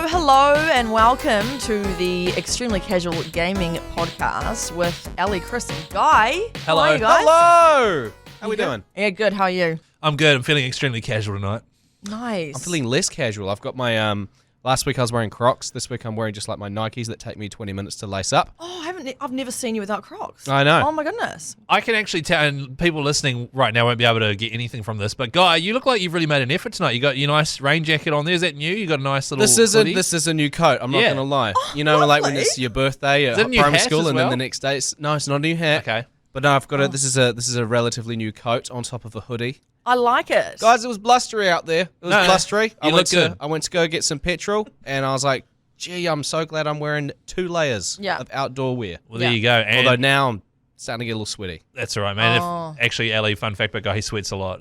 Hello and welcome to the Extremely Casual Gaming Podcast with Ellie, Chris and Guy. Hello. How are you guys? Hello! How we doing? Yeah, good. How are you? I'm good. I'm feeling extremely casual tonight. Nice. I'm feeling less casual. I've got my, last week I was wearing Crocs. This week I'm wearing just like my Nikes that take me 20 minutes to lace up. Oh, I've never seen you without Crocs. I know. Oh my goodness. I can actually tell, and people listening right now won't be able to get anything from this, but Guy, you look like you've really made an effort tonight. You got your nice rain jacket on there. Is that new? You got a nice little hoodie? This is a new coat. I'm not Yeah. going to lie. Oh, You know, like when lovely. it's your birthday Is at it a new primary hat school as and then well? the next day it's a new hat. Okay. But no, I've got it. This is a relatively new coat on top of a hoodie. I like it. Guys, it was blustery out there. It was No, blustery. you look good. I went to go get some petrol and I was like, gee, I'm so glad I'm wearing 2 layers Yeah. of outdoor wear. Well, there you go. And Although now I'm starting to get a little sweaty. that's all right, man. Oh. Actually, Ellie, fun fact about Guy, he sweats a lot.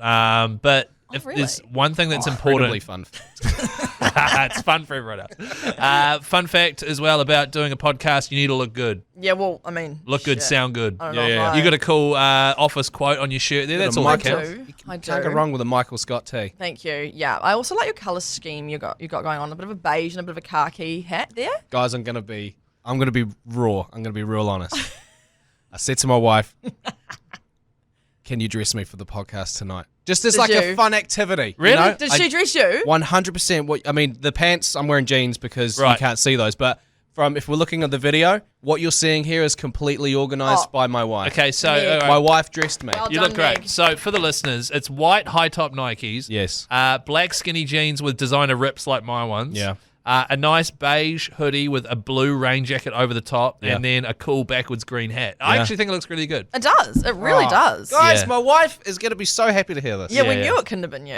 But if really? there's one thing that's Incredibly important, fun. it's fun for everyone else. Fun fact as well about doing a podcast, you need to look good. Yeah, well, I mean. Look good, shit. sound good. I don't know Yeah, if yeah. I- You got a cool office quote on your shirt there. That's all that Michael- counts. I do. Can't go wrong with a Michael Scott tee. Thank you. Yeah, I also like your colour scheme you got going on. A bit of a beige and a bit of a khaki hat there. Guys, I'm gonna be raw. I'm gonna be real honest. I said to my wife, "Can you dress me for the podcast tonight? Just as Did like you? a fun activity." Really? You know? Did she dress you? 100%. What I mean, the pants I'm wearing jeans because Right. you can't see those. But if we're looking at the video, what you're seeing here is completely organised Oh. by my wife. Okay, so Yeah. all right. My wife dressed me. Well You done, look great. Meg. So for the listeners, it's white high top Nikes. Yes. Black skinny jeans with designer rips like my ones. Yeah. A nice beige hoodie with a blue rain jacket over the top, Yeah. and then a cool backwards green hat. I Yeah. actually think it looks really good. It does. It really Oh, does. Guys, Yeah. my wife is gonna be so happy to hear this. Yeah, we Yeah. knew it couldn't have been you.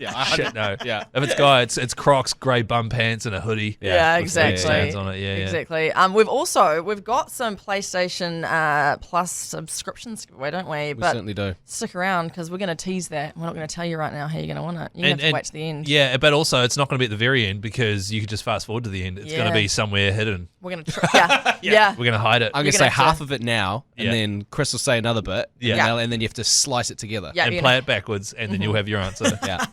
Yeah. Shit, no. Yeah. If it's Guy, it's Crocs, grey bum pants, and a hoodie. Yeah, with exactly. stands on it, yeah. Exactly. We've got some PlayStation Plus subscriptions, don't we? We certainly do. Stick around because we're going to tease that. We're not going to tell you right now how you're going to win it. You're going to have to wait to the end. Yeah, but also it's not going to be at the very end because you could just fast forward to the end. It's going Yeah. to be somewhere hidden. We're going to yeah. We're going to hide it. I'm You're gonna say gonna have to- half of it now, and Yeah. then Chris will say another bit, Yeah. and then you have to slice it together. Yeah, and you're play gonna- it backwards, and then you'll have your answer. Yeah.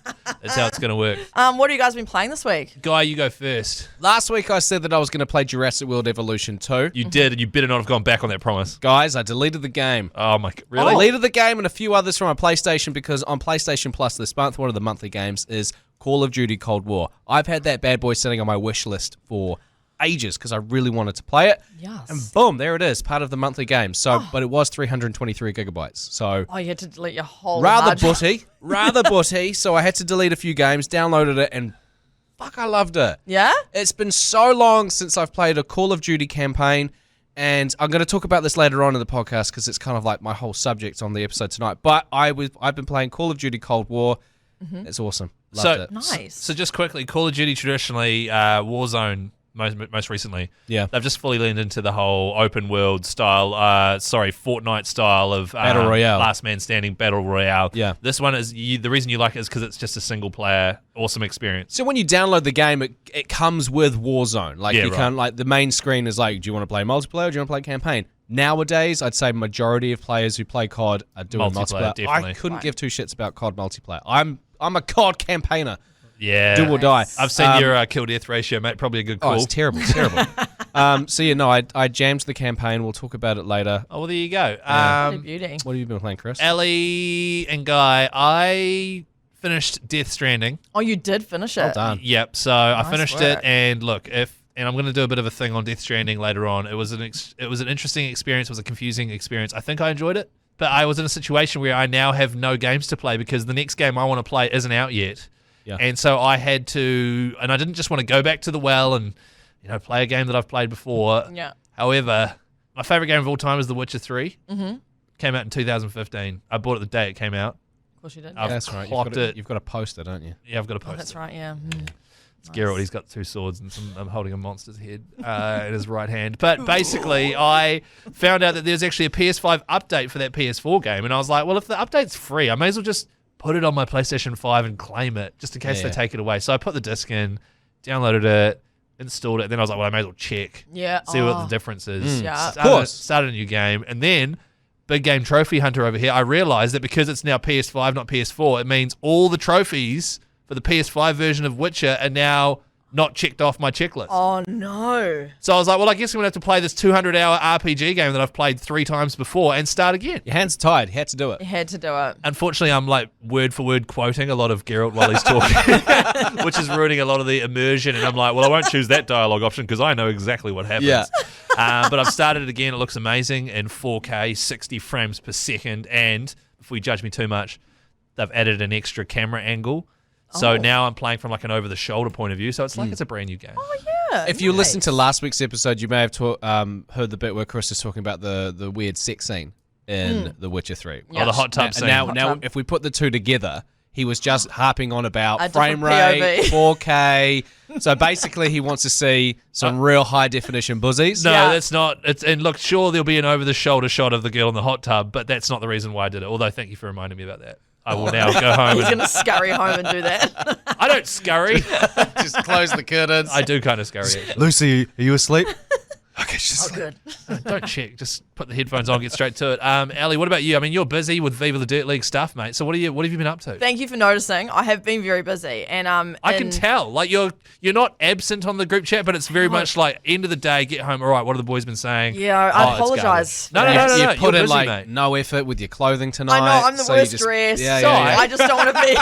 That's how it's going to work. What have you guys been playing this week? Guy, you go first. Last week I said that I was going to play Jurassic World Evolution 2. You did, and you better not have gone back on that promise. Guys, I deleted the game. Oh my! I Really? deleted the game and a few others from my PlayStation because on PlayStation Plus this month, one of the monthly games is Call of Duty Cold War. I've had that bad boy sitting on my wish list for ages because I really wanted to play it. Yes. And boom, there it is, part of the monthly game. So, but it was 323 gigabytes. So Oh, you had to delete your whole rather hard drive. butty. So I had to delete a few games, downloaded it, and fuck, I loved it. Yeah? It's been so long since I've played a Call of Duty campaign, and I'm going to talk about this later on in the podcast because it's kind of like my whole subject on the episode tonight. But I've been playing Call of Duty Cold War. It's awesome. Loved it. Nice. So just quickly, Call of Duty traditionally, Warzone most recently. Yeah. They've just fully leaned into the whole open world style, Fortnite style of Battle Royale. last man standing battle royale. Yeah. This one is the reason you like it is because it's just a single player, awesome experience. So when you download the game, it comes with Warzone. Like Yeah, you right. can't like the main screen is like, do you want to play multiplayer or do you want to play campaign? Nowadays, I'd say majority of players who play COD are doing Multiplayer, multiplayer. definitely. I couldn't give two shits about COD multiplayer. I'm a COD campaigner. Yeah. Do or die. I've seen your kill death ratio, mate. Probably a good Oh, call. it's terrible, terrible. So yeah, no, I jammed the campaign. We'll talk about it later. Oh, well, there you go. Holy beauty. What have you been playing, Chris? Ellie and Guy, I finished Death Stranding. Oh, you did finish it. Well done. Yep. So I Nice finished work. it, and look, and I'm going to do a bit of a thing on Death Stranding later on. It was an interesting experience. It was a confusing experience. I think I enjoyed it, but I was in a situation where I now have no games to play because the next game I want to play isn't out yet. Yeah. And so I had to, and I didn't just want to go back to the well and play a game that I've played before. Yeah. However, my favorite game of all time is The Witcher 3. Mm-hmm. Came out in 2015. I bought it the day it came out. Of course you did. I've That's right. clocked it. You've got a poster, don't you? Yeah, I've got a poster. Oh, that's right, yeah. It's Geralt. He's got two swords and I'm holding a monster's head in his right hand. But basically, I found out that there's actually a PS5 update for that PS4 game. And I was like, well, if the update's free, I may as well just put it on my PlayStation 5 and claim it just in case they take it away. So I put the disc in, downloaded it, installed it. Then I was like, well, I may as well check, Yeah. see what the difference is. Yeah. Of course. Started a new game. And then, big game trophy hunter over here, I realized that because it's now PS5, not PS4, it means all the trophies for the PS5 version of Witcher are now not checked off my checklist. Oh, no. So I was like, well, I guess I'm going to have to play this 200-hour RPG game that I've played 3 times before and start again. Your hands are tied. You had to do it. You had to do it. Unfortunately, I'm like word for word quoting a lot of Geralt while he's talking, which is ruining a lot of the immersion. And I'm like, well, I won't choose that dialogue option because I know exactly what happens. Yeah. But I've started it again. It looks amazing in 4K, 60 frames per second. And before you judge me too much, they've added an extra camera angle. So now I'm playing from like an over-the-shoulder point of view. So it's like it's a brand new game. Oh, yeah. If you listened to last week's episode, you may have heard the bit where Chris is talking about the weird sex scene in The Witcher 3. Oh, the hot tub scene. Now, if we put the two together, he was just harping on about A frame different rate, POV. 4K. So basically, he wants to see some real high-definition buzzies. No, Yeah. that's not. And look, sure, there'll be an over-the-shoulder shot of the girl in the hot tub, but that's not the reason why I did it. Although, thank you for reminding me about that. I will now go home. He's going to scurry home and do that. I don't scurry. Just close the curtains. I do kind of scurry. Actually. Lucy, are you asleep? Okay, she's Oh, asleep. good. Don't check. Just put the headphones on. Get straight to it. Ellie, what about you? I mean, you're busy with Viva the Dirt League stuff, mate. So what have you been up to? Thank you for noticing. I have been very busy. And I can tell. Like you're not absent on the group chat, but it's very much like end of the day, get home. All right, what have the boys been saying? Yeah, Oh, I it's apologise. garbage. No. You You're put in busy, like mate. no effort with your clothing tonight. I know, I'm the so you worst just- dressed. Yeah, So yeah, yeah. I just don't want to be...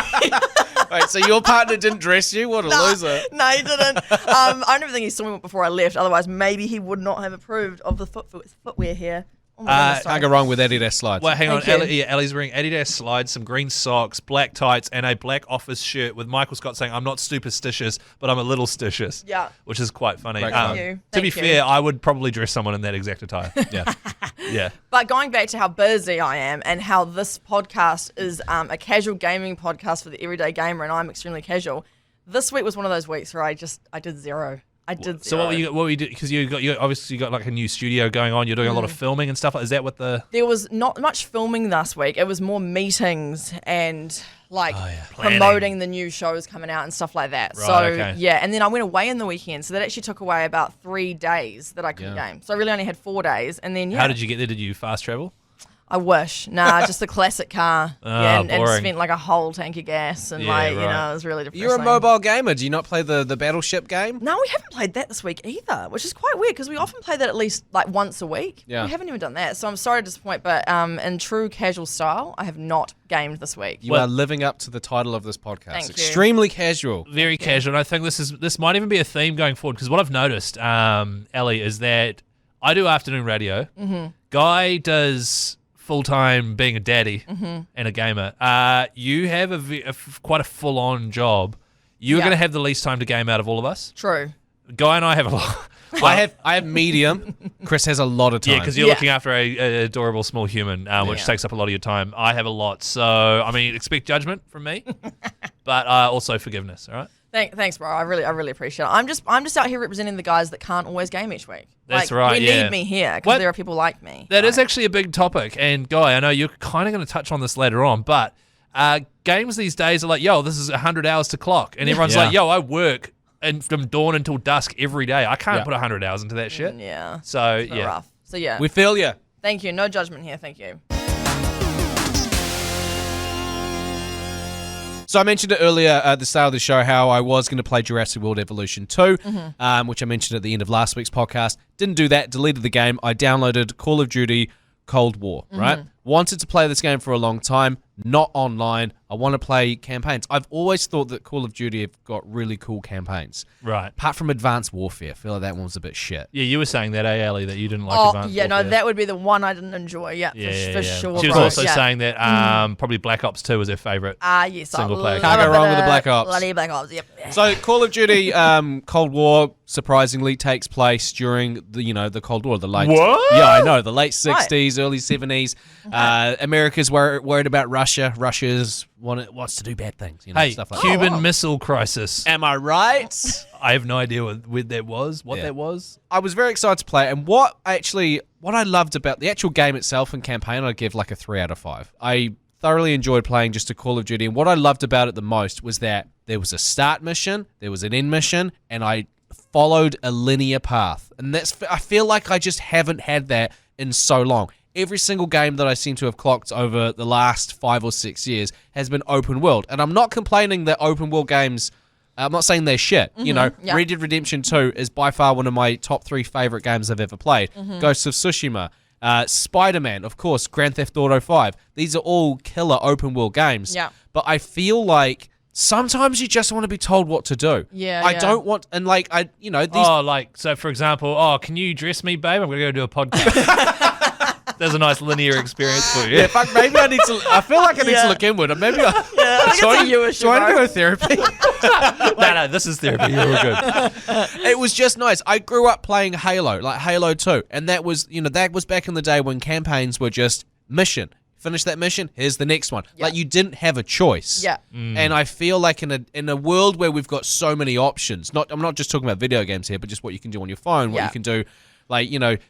Wait, so your partner didn't dress you? What a loser. No, he didn't. I don't even think he saw me before I left. Otherwise, maybe he would not have approved of the footwear here. Oh my goodness, sorry. Can't go wrong with Adidas slides. Well, hang on. Thank you. Ellie's wearing Adidas slides, some green socks, black tights, and a black office shirt with Michael Scott saying, "I'm not superstitious, but I'm a little stitious." Yeah. Which is quite funny. Thank you. To be Thank you. fair, I would probably dress someone in that exact attire. Yeah. Yeah. But going back to how busy I am and how this podcast is a casual gaming podcast for the everyday gamer, and I'm extremely casual. This week was one of those weeks where I did zero. I did So zero. what were you doing? Because you obviously got like a new studio going on. You're doing a lot of filming and stuff. Is that what the? There was not much filming last week. It was more meetings and like Planning. promoting the new shows coming out and stuff like that. Right, So okay. yeah, and then I went away in the weekend, so that actually took away about 3 days that I could game. So I really only had 4 days, and then How did you get there? Did you fast travel? I wish. Nah, just the classic car. And boring. spent like a whole tank of gas and Yeah, you right. know, it was really depressing. You're a mobile gamer. Do you not play the Battleship game? No, we haven't played that this week either, which is quite weird because we often play that at least like once a week. Yeah. We haven't even done that. So I'm sorry to disappoint, but in true casual style, I have not gamed this week. You Well- are living up to the title of this podcast. Thank you. Extremely casual. Very casual. And I think this might even be a theme going forward because what I've noticed, Ellie, is that I do afternoon radio. Mm-hmm. Guy does full-time being a daddy and a gamer. You have quite a full-on job. You're Yeah. going to have the least time to game out of all of us. True. Guy and I have a lot. I have medium. Chris has a lot of time. Yeah, because you're Yeah. looking after a adorable small human, which Yeah. takes up a lot of your time. I have a lot. So, I mean, expect judgment from me, but also forgiveness, all right? Thanks, bro. I really appreciate it. I'm just out here representing the guys that can't always game each week. That's like, right, We yeah. need me here What- because there are people like me. That is actually a big topic. And, Guy, I know you're kind of going to touch on this later on, but games these days are like, yo, this is 100 hours to clock. And everyone's Yeah. like, yo, I work from dawn until dusk every day. I can't Yeah. put 100 hours into that shit. Yeah. So, It's yeah. rough. So yeah. We feel you. Thank you. No judgment here. Thank you. So I mentioned it earlier at the start of the show how I was going to play Jurassic World Evolution 2, which I mentioned at the end of last week's podcast. Didn't do that, deleted the game. I downloaded Call of Duty Cold War, right? Wanted to play this game for a long time, not online. I want to play campaigns. I've always thought that Call of Duty have got really cool campaigns. Right. Apart from Advanced Warfare, I feel like that one was a bit shit. Yeah, you were saying that, Ellie, that you didn't like Oh Advanced yeah, no, Warfare. that would be the one I didn't enjoy. Yeah, for sure. She was bro. also Yeah. saying that probably Black Ops 2 was her favourite. Yes, Single I player. love Can't go a wrong bit with the of Black Ops. Bloody Black Ops. Yep. So Call of Duty Cold War surprisingly takes place during the Cold War, the late What? Yeah, I know, the late 60s, early 70s. America's worried about Russia. Russia's wants to do bad things, Hey, stuff like that. Cuban Missile Crisis. Am I right? I have no idea what that was. What Yeah. that was. I was very excited to play it, and what I loved about the actual game itself and campaign, I'd give like a 3 out of 5. I thoroughly enjoyed playing just a Call of Duty, and what I loved about it the most was that there was a start mission, there was an end mission, and I followed a linear path. And I feel like I just haven't had that in so long. Every single game that I seem to have clocked over the last 5 or 6 years has been open world. And I'm not complaining that open world games I'm not saying they're shit. You know, yeah. Red Dead Redemption 2 is by far one of my top 3 favorite games I've ever played. Ghost of Tsushima, Spider-Man, of course, Grand Theft Auto 5. These are all killer open world games. Yeah. But I feel like sometimes you just want to be told what to do. Yeah, I yeah. don't want, and like, these. Oh, like, so for example, can you dress me, babe? I'm going to go do a podcast. There's a nice linear experience for you. Yeah, fuck, maybe I need to, I feel like I need to look inward. And maybe I think it's a you issue, do I need to bro. go to therapy? No, this is therapy. You're all good. It was just nice. I grew up playing Halo, like Halo 2. And that was, that was back in the day when campaigns were just mission. Finish that mission, here's the next one. Yeah. Like, you didn't have a choice. Yeah. And I feel like in a world where we've got so many options, I'm not just talking about video games here, but just what you can do on your phone, what Yeah. you can do. Like,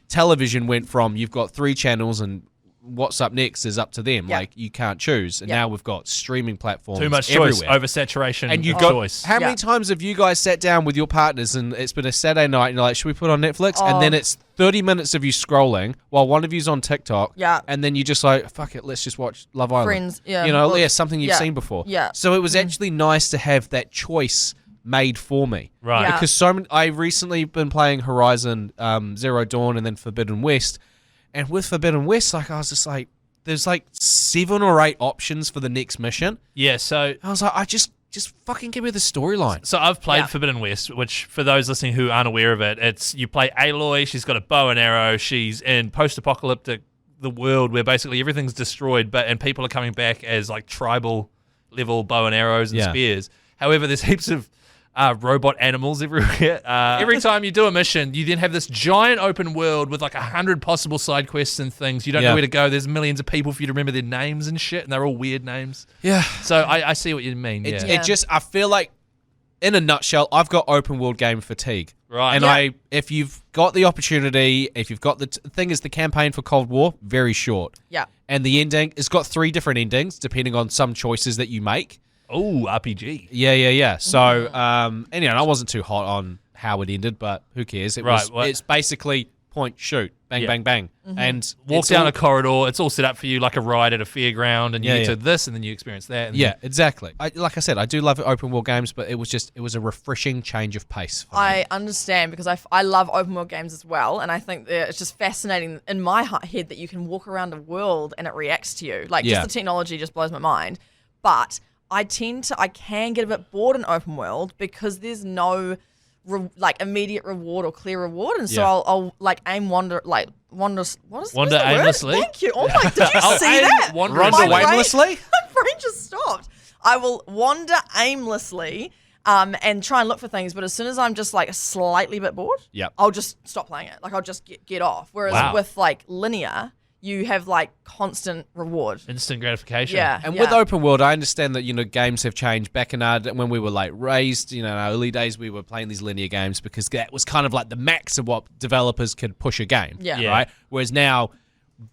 television went from you've got 3 channels and what's up next is up to them. Yeah. Like, you can't choose. And Yeah. now we've got streaming platforms Too much everywhere. choice, oversaturation And you of got choice. how many Yeah. times have you guys sat down with your partners and it's been a Saturday night and you're like, should we put on Netflix? And then it's 30 minutes of you scrolling while one of you's on TikTok. Yeah. And then you just like, fuck it, let's just watch Love Island. Friends, yeah. Yeah, something you've Yeah. seen before. Yeah. So it was actually nice to have that choice made for me. Right. Yeah. Because I recently been playing Horizon Zero Dawn and then Forbidden West. And with Forbidden West, like I was just like, there's like 7 or 8 options for the next mission. Yeah, so I was like, I just fucking give me the storyline. So I've played Yeah. Forbidden West, which for those listening who aren't aware of it, it's you play Aloy. She's got a bow and arrow. She's in post-apocalyptic the world where basically everything's destroyed, and people are coming back as like tribal level bow and arrows and Yeah. spears. However, there's heaps of robot animals everywhere. Every time you do a mission, you then have this giant open world with like 100 possible side quests and things. You don't Yeah. know where to go. There's millions of people for you to remember their names and shit, and they're all weird names. Yeah. So I see what you mean. Yeah. It just, I feel like, in a nutshell, I've got open world game fatigue. Right. And Yeah. if you've got the opportunity, if you've got the thing is the campaign for Cold War, very short. Yeah. And the ending, it's got 3 different endings depending on some choices that you make. Oh, RPG. Yeah. So, and I wasn't too hot on how it ended, but who cares? Right, what- It's basically point, shoot, bang, Yeah. bang, bang. And Walk it's down all- a corridor. It's all set up for you like a ride at a fairground, and you Yeah, get yeah. to this, and then you experience that. And Yeah, exactly. Like I said, I do love open world games, but it was a refreshing change of pace for me. I understand because I love open world games as well, and I think that it's just fascinating in my head that you can walk around a world and it reacts to you. Like Yeah. just the technology just blows my mind. But I can get a bit bored in open world because there's no immediate reward or clear reward, and so Yeah. I'll like wander. What is Wander what's the word? aimlessly? Thank you. Oh my! Did you I'll see aim that? wander Wander My brain- aimlessly? My brain just stopped. I will wander aimlessly and try and look for things, but as soon as I'm just like slightly bit bored, Yep. I'll just stop playing it. Like I'll just get off. Whereas Wow. with like linear, you have like constant reward. instant gratification. Yeah. And yeah. with open world, I understand that games have changed. Back in when we were like raised, in our early days, we were playing these linear games because that was kind of like the max of what developers could push a game. Yeah. Yeah. Right. Whereas now,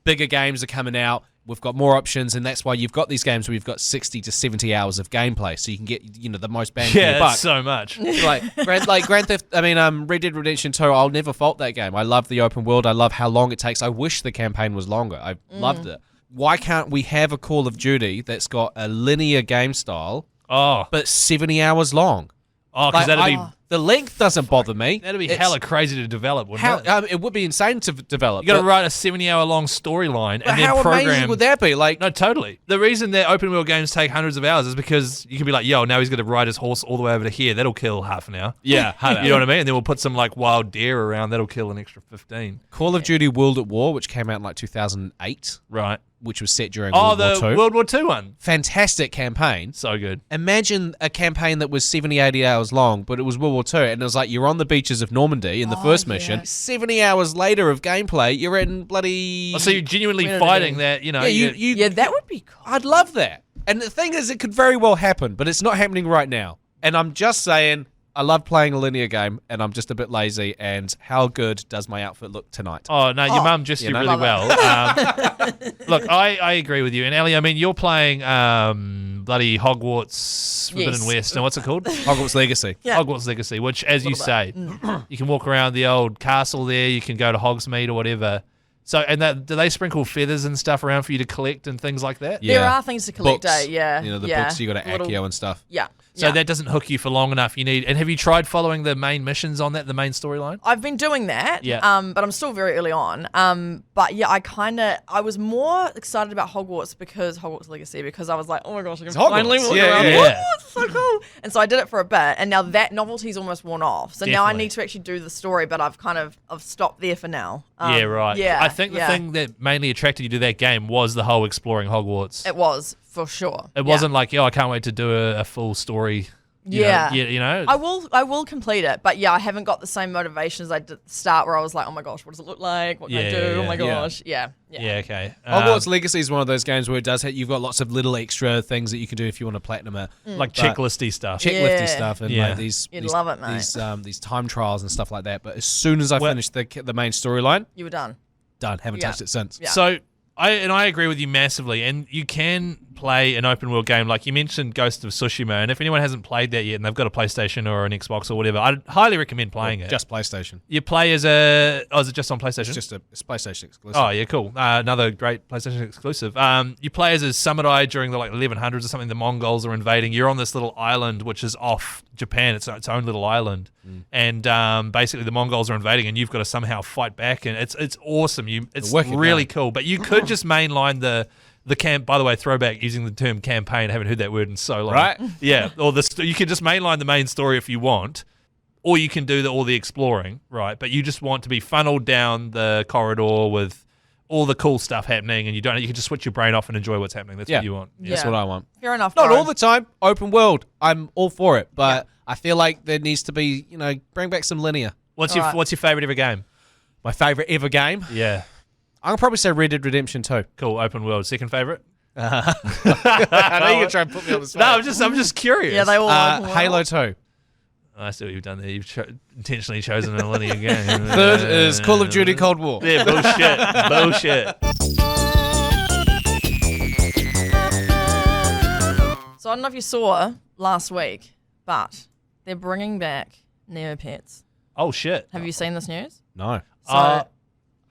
bigger games are coming out. We've got more options, and that's why you've got these games where you've got 60 to 70 hours of gameplay, so you can get the most bang for Yeah, your buck. that's so much. Grand Theft. Red Dead Redemption 2. I'll never fault that game. I love the open world. I love how long it takes. I wish the campaign was longer. I loved it. Why can't we have a Call of Duty that's got a linear game style Oh, but 70 hours long? because The length doesn't bother me. that'd be It's- hella crazy to develop, wouldn't How it? it would be insane to develop. You got to but- write a 70-hour long storyline but and then how program. amazing would that be? Like, No, totally. The reason that open world games take hundreds of hours is because you can be like, yo, now he's going to ride his horse all the way over to here. That'll kill half an hour. yeah, You know what I mean? And then we'll put some like wild deer around. That'll kill an extra 15. Call of Duty World at War, which came out in like 2008, Right. which was set during Oh, World War the II. World War II one. Fantastic campaign. So good. Imagine a campaign that was 70, 80 hours long, but it was World War II, and it was like you're on the beaches of Normandy in the first mission. yeah. 70 hours later of gameplay, you're in bloody... Oh, so you're genuinely Where did it fighting end? that, you know. yeah, you Yeah, that would be cool. I'd love that. And the thing is, it could very well happen, but it's not happening right now. And I'm just saying, I love playing a linear game, and I'm just a bit lazy, and how good does my outfit look tonight? Oh, no, your Oh, mum dressed you you know? really Love well. Look, I agree with you. And Ellie, I mean, you're playing bloody Hogwarts Forbidden Yes. West. And what's it called? Hogwarts Legacy. Yeah. Hogwarts Legacy, which, as you Little say, you can walk around the old castle there. You can go to Hogsmeade or whatever. So, and do they sprinkle feathers and stuff around for you to collect and things like that? Yeah. There are things to collect, Books. yeah. You know, the yeah. books you got to Little- Accio and stuff. Yeah. So that doesn't hook you for long enough. And have you tried following the main missions on that, the main storyline? I've been doing that, Yeah. but I'm still very early on. But yeah, I was more excited about Hogwarts Hogwarts Legacy, because I was like, oh my gosh, I can finally walk around Hogwarts, it's so cool. And so I did it for a bit, and now that novelty's almost worn off. So now I need to actually do the story, but I've stopped there for now. Yeah, right. Yeah, I think the thing that mainly attracted you to that game was the whole exploring Hogwarts. It was, for sure. It wasn't like, I can't wait to do a full story. You know? I will complete it, but I haven't got the same motivation as I did at the start, where I was like, oh my gosh, what does it look like? What can I do? Oh my gosh. Yeah, okay. Hogwarts Legacy is one of those games where it does you've got lots of little extra things that you can do if you want to platinum it. Like checklisty stuff. Checklisty stuff and like these love it, mate. These time trials and stuff like that. But as soon as I finished the main storyline, you were done. Haven't touched it since. Yeah. So I agree with you massively, and you can play an open world game like you mentioned, Ghost of Tsushima, and if anyone hasn't played that yet and they've got a PlayStation or an Xbox or whatever, I'd highly recommend playing it. Just PlayStation. You play as is it just on PlayStation? It's PlayStation exclusive. Oh yeah, cool. Another great PlayStation exclusive. You play as a samurai during the 1100s or something. The Mongols are invading. You're on this little island which is off Japan. It's its own little island, and basically the Mongols are invading, and you've got to somehow fight back, and it's awesome. It's really cool. But you could just mainline the camp. By the way, throwback using the term campaign. I haven't heard that word in so long. Right? Yeah. Or you can just mainline the main story if you want, or you can do all the exploring, right? But you just want to be funneled down the corridor with all the cool stuff happening, and you can just switch your brain off and enjoy what's happening. That's what you want. Yeah. That's what I want. Fair enough. Not bro. all the time. Open world. I'm all for it, but I feel like there needs to be, bring back some linear. What's your favorite ever game? My favorite ever game? Yeah. I'm gonna probably say Red Dead Redemption 2. Cool. Open world. Second favorite? I know you're gonna try and put me on the spot. No, I'm just curious. Yeah, they all. Halo 2. I see what you've done there. You've intentionally chosen a linear game. Third is Call of Duty Cold War. Yeah, bullshit. So I don't know if you saw last week, but they're bringing back Neopets. Oh shit! Have you seen this news? No. So,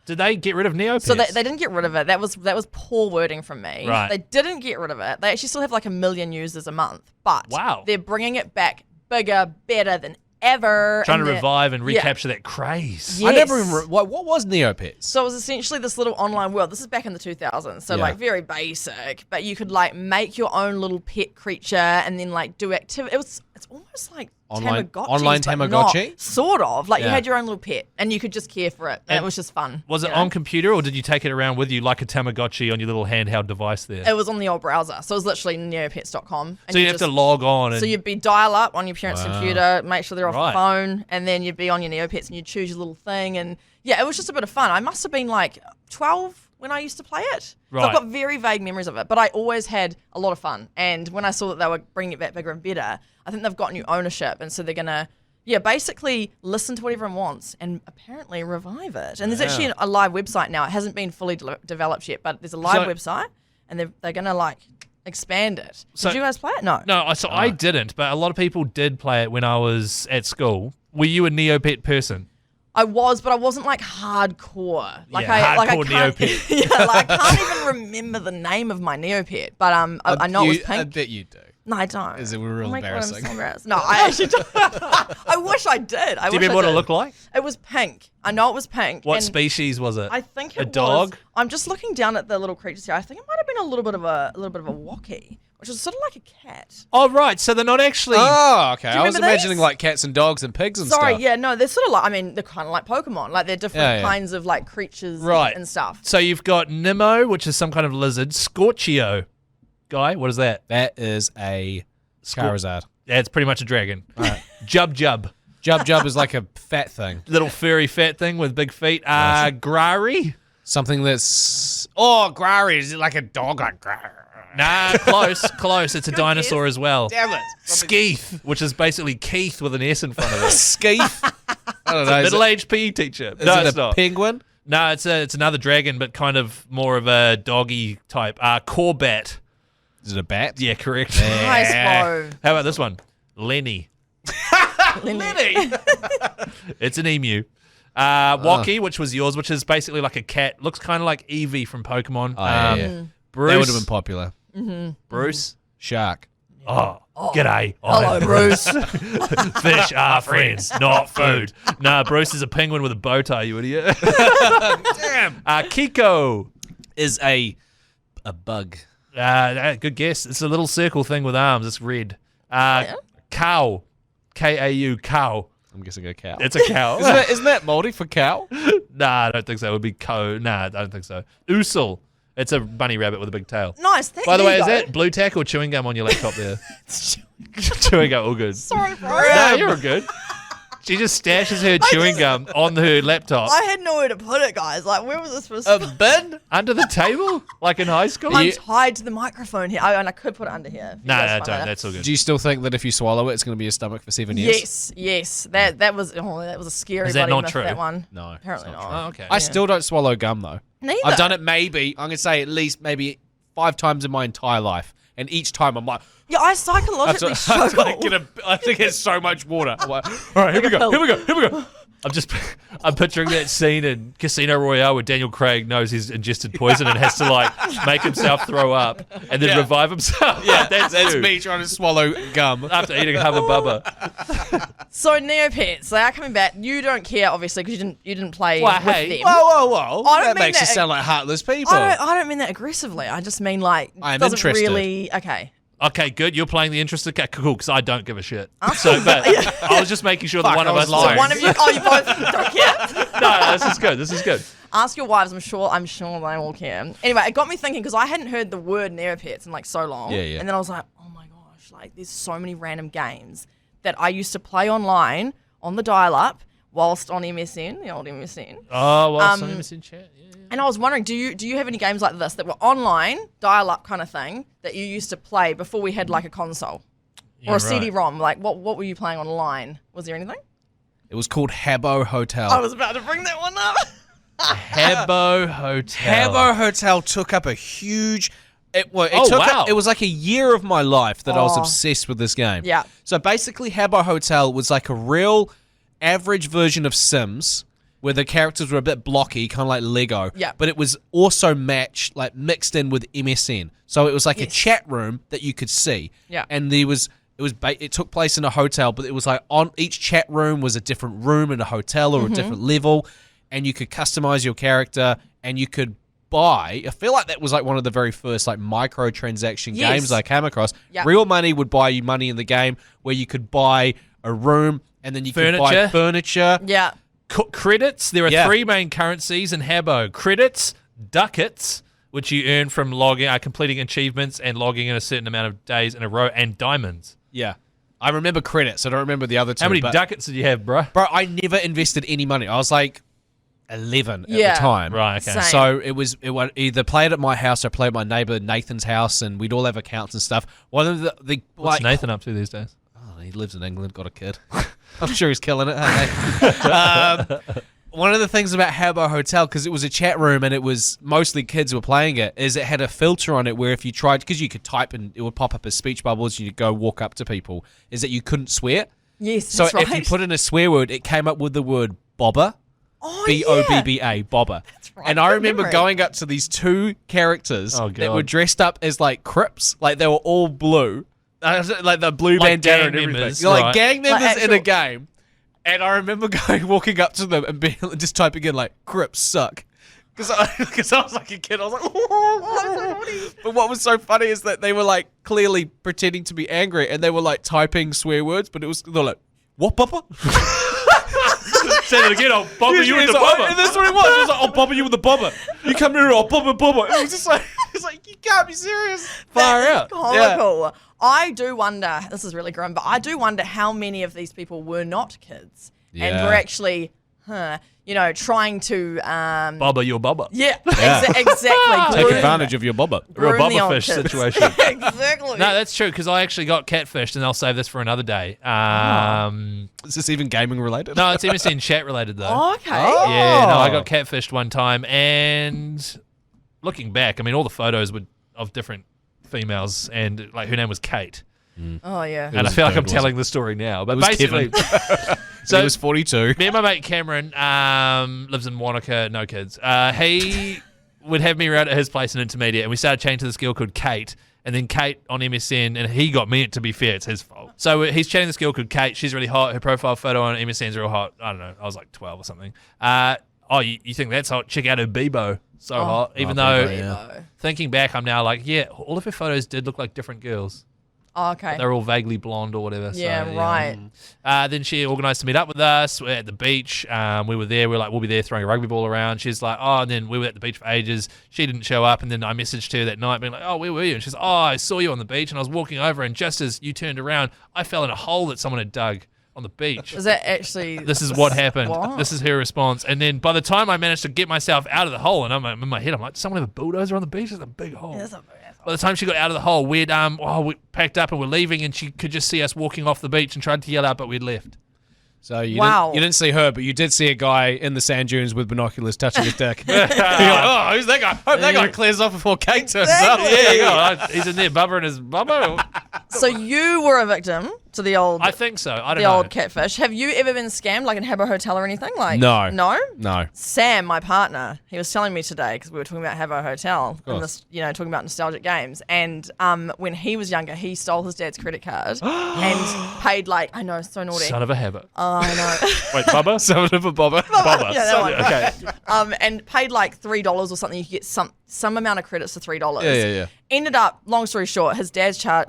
did they get rid of Neopets? So they didn't get rid of it. That was poor wording from me. Right. They didn't get rid of it. They actually still have like 1 million users a month. But they're bringing it back bigger, better than ever. Trying to revive and recapture that craze. Yes. I never even. What was Neopets? So it was essentially this little online world. This is back in the 2000s, so like very basic. But you could like make your own little pet creature and then like do activity. It's almost like Online Tamagotchis, Tamagotchi? not, sort of. Like you had your own little pet and you could just care for it. And it was just fun. Was it on computer, or did you take it around with you like a Tamagotchi on your little handheld device there? It was on the old browser. So it was literally neopets.com. So you have to log on. So you'd be dial up on your parents' computer, make sure they're off the phone, and then you'd be on your Neopets and you'd choose your little thing. And yeah, it was just a bit of fun. I must have been like 12 when I used to play it. Right. So I've got very vague memories of it, but I always had a lot of fun. And when I saw that they were bringing it back bigger and better, I think they've got new ownership. And so they're going to, basically listen to what everyone wants and apparently revive it. And there's actually a live website now. It hasn't been fully developed yet, but there's a live website and they're going to like expand it. Did you guys play it? No. No, I didn't, but a lot of people did play it when I was at school. Were you a Neopet person? I was, but I wasn't like hardcore. Like hardcore I can't, Neopet. I can't even remember the name of my Neopet, but I know it was pink. I bet you do. No, I don't. Is it real embarrassing? I'm so embarrassed. No, I actually don't. I wish I did. Do you remember what it looked like? It was pink. I know it was pink. What species was it? I think it was a dog. I'm just looking down at the little creatures here. I think it might have been a little bit of a wocky, which is sort of like a cat. Oh right, so they're not actually. Oh, okay. I was remember imagining these? like cats and dogs and pigs and stuff. Sorry, yeah, no, they're sort of like. I mean, they're kind of like Pokemon. Like they're different kinds of like creatures and stuff. So you've got Nemo, which is some kind of lizard. Scorchio, Guy, what is that? That is a Charizard. Yeah, it's pretty much a dragon. Right. Jub. Jub is like a fat thing. Little furry fat thing with big feet. Grari? Something that's... Oh, Grari. Is it like a dog? Like Nah, close. It's a dinosaur as well. Damn it. Skeeth, which is basically Keith with an S in front of it. Skeeth? I don't know. Middle-aged PE teacher. Is it a penguin? No, it's another dragon, but kind of more of a doggy type. Corbat. Is it a bat? Yeah, correct. Nice, bro. How about this one? Lenny. Lenny. It's an emu. Wocky, which was yours, which is basically like a cat. Looks kind of like Eevee from Pokemon. Yeah. Bruce. That would have been popular. Mm-hmm. Bruce. Shark. Oh, G'day. Hello, Bruce. Fish are friends, not food. Nah, Bruce is a penguin with a bow tie, you idiot. Damn. Kiko. Is a bug. Good guess. It's a little circle thing with arms. It's red. Cow. K-A-U, cow. I'm guessing a cow. It's a cow. Isn't that Māori for cow? Nah, I don't think so. It would be co. Nah, I don't think so. Oosel. It's a bunny rabbit with a big tail. Nice. By the way, is that blue tack or chewing gum on your laptop there? Chewing gum, all good. Sorry, bro. No, you're all good. She just stashes her chewing gum on her laptop. I had nowhere to put it, guys. Like, where was this supposed A to bin? Under the table? Like in high school? I'm tied to the microphone here. And I could put it under here. No, don't. That's all good. Do you still think that if you swallow it, it's going to be your stomach for 7 years? Yes. That was a scary Is that bloody not myth, true? that one. No. Apparently not. Oh, okay. I still don't swallow gum, though. Neither. I've done it maybe, I'm going to say at least maybe 5 times in my entire life. And each time I'm like, Yeah, I psychologically I struggle. have to get so much water. I'm like, all right, here we go. I'm picturing that scene in Casino Royale where Daniel Craig knows he's ingested poison and has to like make himself throw up and then revive himself. Yeah, that's that's me trying to swallow gum. after eating Hubba Bubba. So Neopets, they are coming back. You don't care, obviously, because you didn't play Well, with hey, them. Whoa. I don't That mean makes us that- sound like heartless people. I don't mean that aggressively. I just mean like I am doesn't interested. really. Okay. Okay, good. You're playing the interested. Okay, cool. Because I don't give a shit. So, but I was just making sure that Fuck, one I of was us. lying. One of you. Oh, you both don't care. No, this is good. Ask your wives. I'm sure they all care. Anyway, it got me thinking because I hadn't heard the word Neopets in like so long. Yeah. And then I was like, oh my gosh, like there's so many random games that I used to play online on the dial-up whilst on MSN, the old MSN. Oh, well, someone's in chat. Yeah. And I was wondering, do you have any games like this that were online, dial-up kind of thing that you used to play before we had like a console or a right. CD-ROM? Like, what were you playing online? Was there anything? It was called Habbo Hotel. I was about to bring that one up. Habbo Hotel. Habbo Hotel took up a huge. It wow. was like a year of my life that I was Oh. obsessed with this game. Yeah. So basically, Habbo Hotel was like a real average version of Sims, where the characters were a bit blocky, kind of like Lego. Yeah. But it was also mixed in with MSN. So it was like a chat room that you could see. Yeah. And it took place in a hotel, but it was like on each chat room was a different room in a hotel or a different level, and you could customize your character and you could buy. I feel like that was like one of the very first like microtransaction Yes. games I came across. Yeah. Real money would buy you money in the game where you could buy a room and then you could buy Furniture. furniture. Yeah. Credits. There are Yeah. 3 main currencies in Habbo. Credits, ducats, which you earn from completing achievements and logging in a certain amount of days in a row, and diamonds. Yeah. I remember credits. I don't remember the other two. How many but- ducats did you have, bro? Bro, I never invested any money. I was like 11 at Yeah. the time. Right, okay. Same. So it was either play it at my house or play at my neighbor Nathan's house, and we'd all have accounts and stuff. One of the What's like, Nathan up to these days? oh, he lives in England, got a kid. I'm sure he's killing it. Hey? One of the things about Habbo Hotel, because it was a chat room and it was mostly kids were playing it, is it had a filter on it where if you tried, because you could type and it would pop up as speech bubbles, you'd go walk up to people, is that you couldn't swear. Yes, So that's right. if you put in a swear word, it came up with the word bobber. oh, Bobba, bobber. That's right. And I Good remember memory. going up to these 2 characters Oh, that were God. dressed up as like Crips, like they were all blue, like the blue Like bandana gang and everything. members, Like right. gang members Like in a actual- game. And I remember walking up to them and just typing in like Crips suck. Because I was like a kid, I was like, oh, but what was so funny is that they were like clearly pretending to be angry, and they were like typing swear words, but they're like, what, Papa? Say it again, I'll bobber you with the He's like, bobber. and that's what it was. It was like, I'll bobber you with the bobber. You come here, I'll bobber. It was just like, it's like, you can't be serious. Far out. Comical. I do wonder, this is really grim, but I do wonder how many of these people were not kids and Yeah. were actually, trying to, Bobber your bobber. yeah, Yeah. exactly. Take groom- advantage of your bobber. Real groom the old bobberfish kids. situation. Exactly. No, that's true, because I actually got catfished, and I'll save this for another day. Is this even gaming related? No, it's MSN chat related, though. Oh, okay. Yeah, no, I got catfished one time, and looking back, I mean, all the photos were of different females, and like her name was Kate. Oh, yeah. And I was feel like Bird, I'm telling the story now, but was basically, So so he was 42. me and my mate Cameron lives in Wanaka, no kids. He would have me around at his place in Intermediate, and we started chatting to this girl called Kate. and then Kate on MSN, and he got me. To be fair, it's his fault. So he's chatting this girl called Kate. She's really hot. Her profile photo on MSN's real hot. I don't know. I was like 12 or something. You think that's hot? Check out her Bebo. So hot. Even though, Bebo. Thinking back, I'm now like, yeah, all of her photos did look like different girls. Oh, okay. They're all vaguely blonde or whatever. Yeah, so, right. Then she organised to meet up with us. We're at the beach. We were there. We were like, we'll be there throwing a rugby ball around. She's like, oh, and then we were at the beach for ages. She didn't show up. And then I messaged her that night being like, oh, where were you? And she's like, oh, I saw you on the beach. And I was walking over. And just as you turned around, I fell in a hole that someone had dug on the beach. Is that actually... This is what happened. What? This is her response. And then by the time I managed to get myself out of the hole, and I'm in my head, I'm like, does someone have a bulldozer on the beach? There's a big hole. Yeah, that's a By the time she got out of the hole, we packed up and we're leaving, and she could just see us walking off the beach and tried to yell out, but we'd left. So you Wow. didn't see her, but you did see a guy in the sand dunes with binoculars touching his dick. You're like, oh, who's that guy? Hope that guy clears off before Kate turns up. Yeah, yeah. He's in there bubbering his bubba. So you were a victim to the old... I think so. I don't the know. old catfish. Have you ever been scammed, like in Habbo Hotel or anything? Like No. No? No. Sam, my partner, he was telling me today because we were talking about Habbo Hotel and course. this, talking about nostalgic games. And when he was younger, he stole his dad's credit card and paid like, I know, so naughty. Son of a habit. Oh, I know. Wait, Bubba? Son of a bobber. Bubba. Yeah, that one. Okay. And paid like $3 or something. You could get some amount of credits for $3. Yeah. Ended up, long story short, his dad's car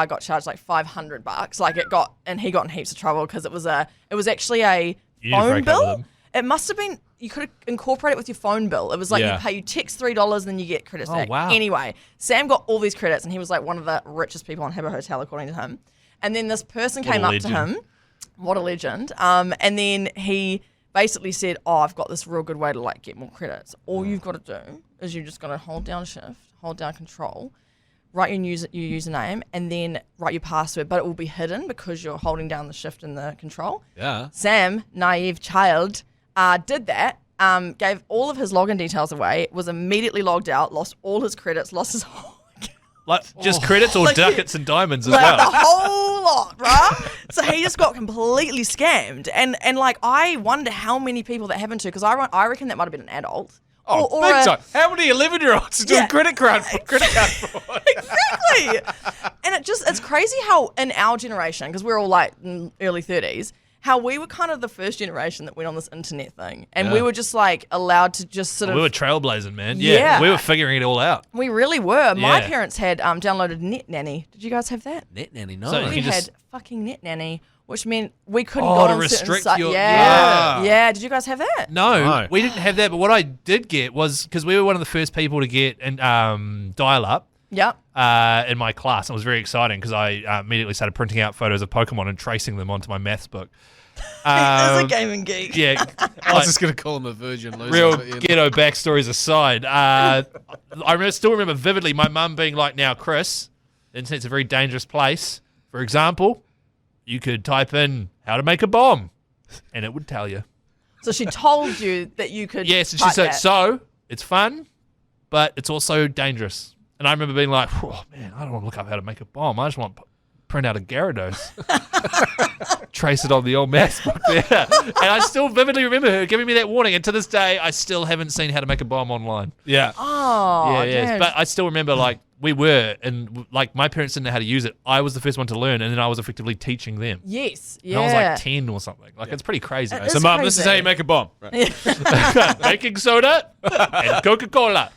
got charged like $500. Like and he got in heaps of trouble because it was actually a You need to phone break up with bill. him. It must have been, you could incorporate it with your phone bill. It was like you text $3 and then you get credits back. wow. Anyway, Sam got all these credits and he was like one of the richest people on Habbo Hotel according to him. And then this person came up to him. What a legend. And then he basically said, oh, I've got this real good way to like get more credits. All you've got to do is you just got to hold down shift, hold down control, write your username, and then write your password, but it will be hidden because you're holding down the shift and the control. Yeah. Sam, naive child, did that, gave all of his login details away, was immediately logged out, lost all his credits, lost his whole Like just credits or Like, ducats and diamonds as like, well. the whole lot, right? So he just got completely scammed. And like, I wonder how many people that happened to, because I reckon that might have been an adult. Oh, or big a- time. How many 11-year-olds are doing Yeah. credit card fraud? Exactly. And it's crazy how in our generation, because we're all like in early 30s, how we were kind of the first generation that went on this internet thing. And we were just like allowed to just sort of... We were trailblazing, man. Yeah. We were figuring it all out. We really were. My Yeah. parents had downloaded Net Nanny. Did you guys have that? Net nanny, no. So you We can had just- fucking Net Nanny, which meant we couldn't Oh, go to on certain restrict sites. your- Yeah. Yeah. Yeah. Did you guys have that? No, we didn't have that. But what I did get was, because we were one of the first people to get dial-up Yep. in my class. It was very exciting because I immediately started printing out photos of Pokemon and tracing them onto my maths book. As a gaming geek. Yeah, I was just going to call him a virgin loser. real but, you know. ghetto backstories aside, I still remember vividly my mum being like, now, Chris, the internet's a very dangerous place. For example, you could type in how to make a bomb and it would tell you. So she told you that you could. Yes, and she type said, that. so it's fun, but it's also dangerous. And I remember being like, oh, man, I don't want to look up how to make a bomb. I just want to print out a Gyarados. Trace it on the old maths book there. And I still vividly remember her giving me that warning. And to this day, I still haven't seen how to make a bomb online. Yeah. Oh, yeah. damn. But I still remember, like, we were, and like my parents didn't know how to use it. I was the first one to learn, and then I was effectively teaching them. Yes. And Yeah. I was like 10 or something. Like, it's pretty crazy. It So, is Mum, this is how crazy. you make a bomb. Right. Baking soda and Coca-Cola.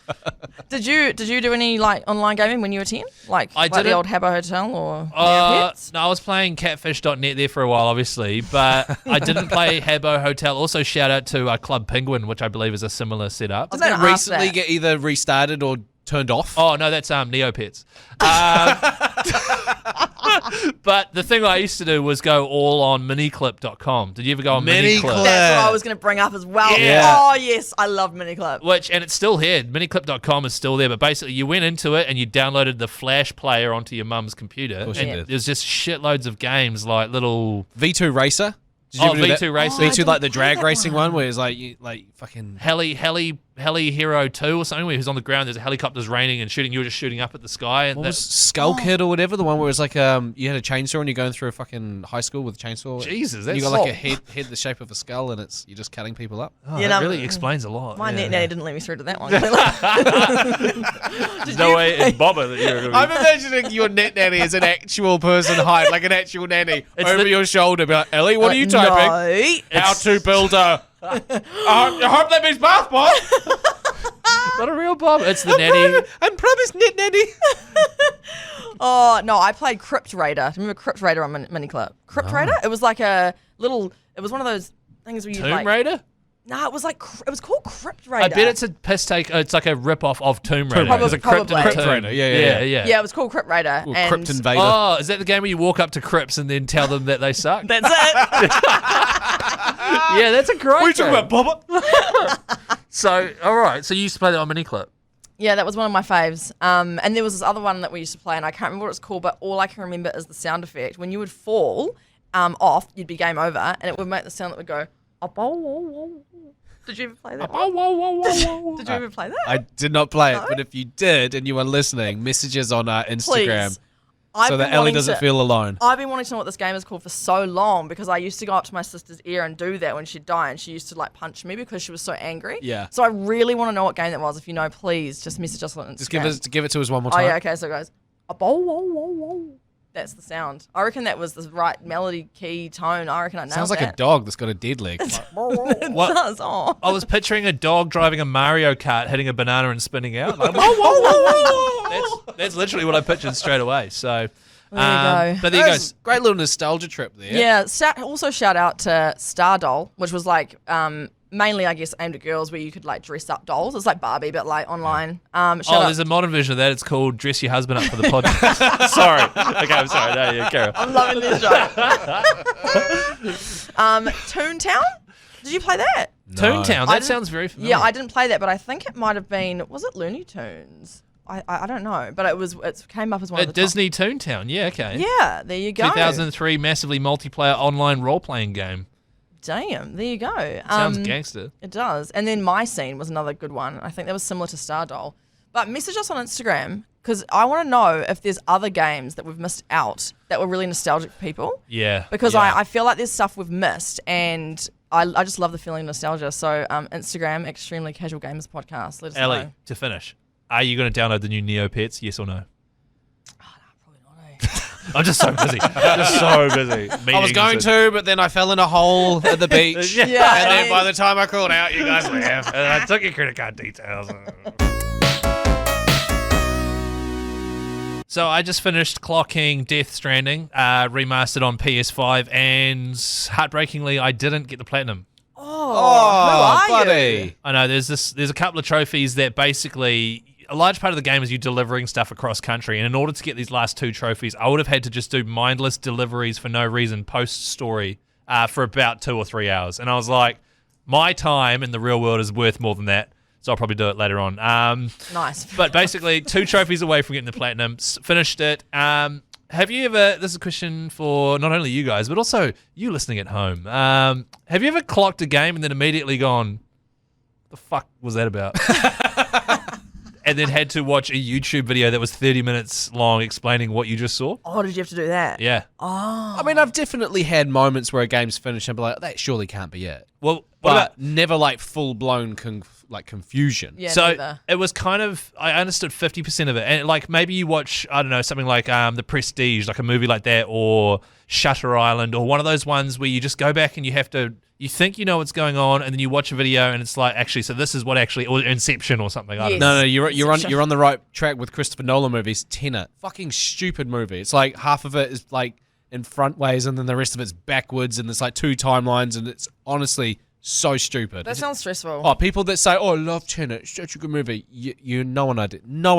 Did you do any like online gaming when you were 10? Like the didn't. old Habbo Hotel or Neopets? No, I was playing catfish.net there for a while, obviously, but I didn't play Habbo Hotel. Also, shout out to Club Penguin, which I believe is a similar setup. was Did that gonna ask recently that. get either restarted or turned off? Oh, no, that's Neopets. But the thing I used to do was go all on miniclip.com. Did you ever go on Miniclip. Miniclip? That's what I was going to bring up as well. Yeah. Oh, yes. I love Miniclip. And it's still here. Miniclip.com is still there, but basically you went into it and you downloaded the Flash player onto your mum's computer. course And you did. there's just shitloads of games like little V2 Racer? Did Oh, ever do that? V2 Racer. I V2 didn't like the play drag that racing one. one where it's like you like fucking heli Heli Hero 2 or something where he's on the ground, there's a helicopter's raining and shooting, you're just shooting up at the sky. And What was Skull Kid or whatever? The one where it's like you had a chainsaw and you're going through a fucking high school with a chainsaw. Jesus, And you that's got like a head the shape of a skull, and you're just cutting people up. oh, You that know, really explains a lot. My yeah. net nanny didn't let me through to that one. There's no way in Bobber that you're going to I'm imagining your net nanny as an actual person height, like an actual nanny over your shoulder. Be like, Ellie, what are you typing? No. How to build a. I hope that means bath bomb. Not a real Bob. It's the nanny. I promise, net nanny. Oh, no, I played Crypt Raider. Remember Crypt Raider on Miniclip? Crypt Raider? It was like it was one of those things where you Tomb Raider? Nah, it was called Crypt Raider. I bet it's a piss take. It's like a rip-off of Tomb Raider. Raider. There's a crypt in a Probably. tomb. Crypt Raider, yeah. Yeah, it was called Crypt Raider. Or and Crypt Invader. Oh, is that the game where you walk up to crypts and then tell them that they suck? That's it. Yeah, that's a great What are you talking game. about, Bobber? So, all right. So you used to play that on Miniclip. Yeah, that was one of my faves. And there was this other one that we used to play, and I can't remember what it's called, but all I can remember is the sound effect. When you would fall off, you'd be game over, and it would make the sound that would go, Did you ever play that? Did you ever play that? I did not play it, but if you did and you are listening, messages on our Instagram Please. so that Ellie doesn't feel alone. I've been wanting to know what this game is called for so long because I used to go up to my sister's ear and do that when she'd die, and she used to like punch me because she was so angry. Yeah. So I really want to know what game that was. If you know, please just message us on Instagram. Just give it to us one more Oh time. yeah, okay. So it goes, that's the sound. I reckon that was the right melody, key, tone. I reckon I nailed Sounds like that. a dog that's got a dead leg. It What? does. Oh. I was picturing a dog driving a Mario Kart, hitting a banana and spinning out. Like, that's literally what I pictured straight away. So, There you go. But there you go. That's a great little nostalgia trip there. Yeah. Also shout out to Star Doll, which was like mainly, I guess, aimed at girls, where you could like dress up dolls. It's like Barbie, but like online. Shout out. There's a modern version of that. It's called Dress Your Husband Up for the Podcast. Sorry. Okay, I'm sorry. No, yeah, carry on. I'm loving this show. Toontown? Did you play that? No. Toontown. I That didn't- sounds very familiar. Yeah, I didn't play that, but I think it might have been. Was it Looney Tunes? I don't know, but it came up as one of the top- Disney Toontown. Yeah, okay. Yeah, there you go. 2003 massively multiplayer online role-playing game. Damn, there you go. Sounds gangster. It does. And then My Scene was another good one. I think that was similar to Star Doll. But message us on Instagram because I want to know if there's other games that we've missed out that were really nostalgic for people. Yeah. Because yeah. I feel like there's stuff we've missed, and I just love the feeling of nostalgia. So Instagram, Extremely Casual Gamers Podcast. Let us Ellie, know. to finish, are you going to download the new Neopets? Yes or no? Probably not, eh? I'm just so busy. Just so busy. I was going to, but then I fell in a hole at the beach. Yeah. Yeah. And then by the time I crawled out, you guys left. And I took your credit card details. So I just finished clocking Death Stranding, remastered on PS5, and heartbreakingly, I didn't get the platinum. Oh, who are buddy. you? I know there's a couple of trophies that basically a large part of the game is you delivering stuff across country, and in order to get these last two trophies, I would have had to just do mindless deliveries for no reason post story for about 2 or 3 hours, and I was like, my time in the real world is worth more than that. So I'll probably do it later on. Nice. But basically, 2 trophies away from getting the platinum. Finished it. Have you ever? This is a question for not only you guys, but also you listening at home. Have you ever clocked a game and then immediately gone, "The fuck was that about?" And then had to watch a YouTube video that was 30 minutes long explaining what you just saw? Oh, did you have to do that? Yeah. I mean, I've definitely had moments where a game's finished and be like, that surely can't be it. Well, But never like full-blown confusion. Yeah, so neither. it was kind of, I understood 50% of it. And like maybe you watch, I don't know, something like The Prestige, like a movie like that, or Shutter Island, or one of those ones where you just go back and you think you know what's going on, and then you watch a video and it's like, actually, so this is what actually, or Inception or something. I don't Yes. know. No, you're on the right track with Christopher Nolan movies. Tenet, fucking stupid movie. It's like half of it is like in front ways, and then the rest of it's backwards, and there's like 2 timelines, and it's honestly so stupid. That sounds stressful. Oh, people that say, "Oh, I love Tenet, it's such a good movie," you no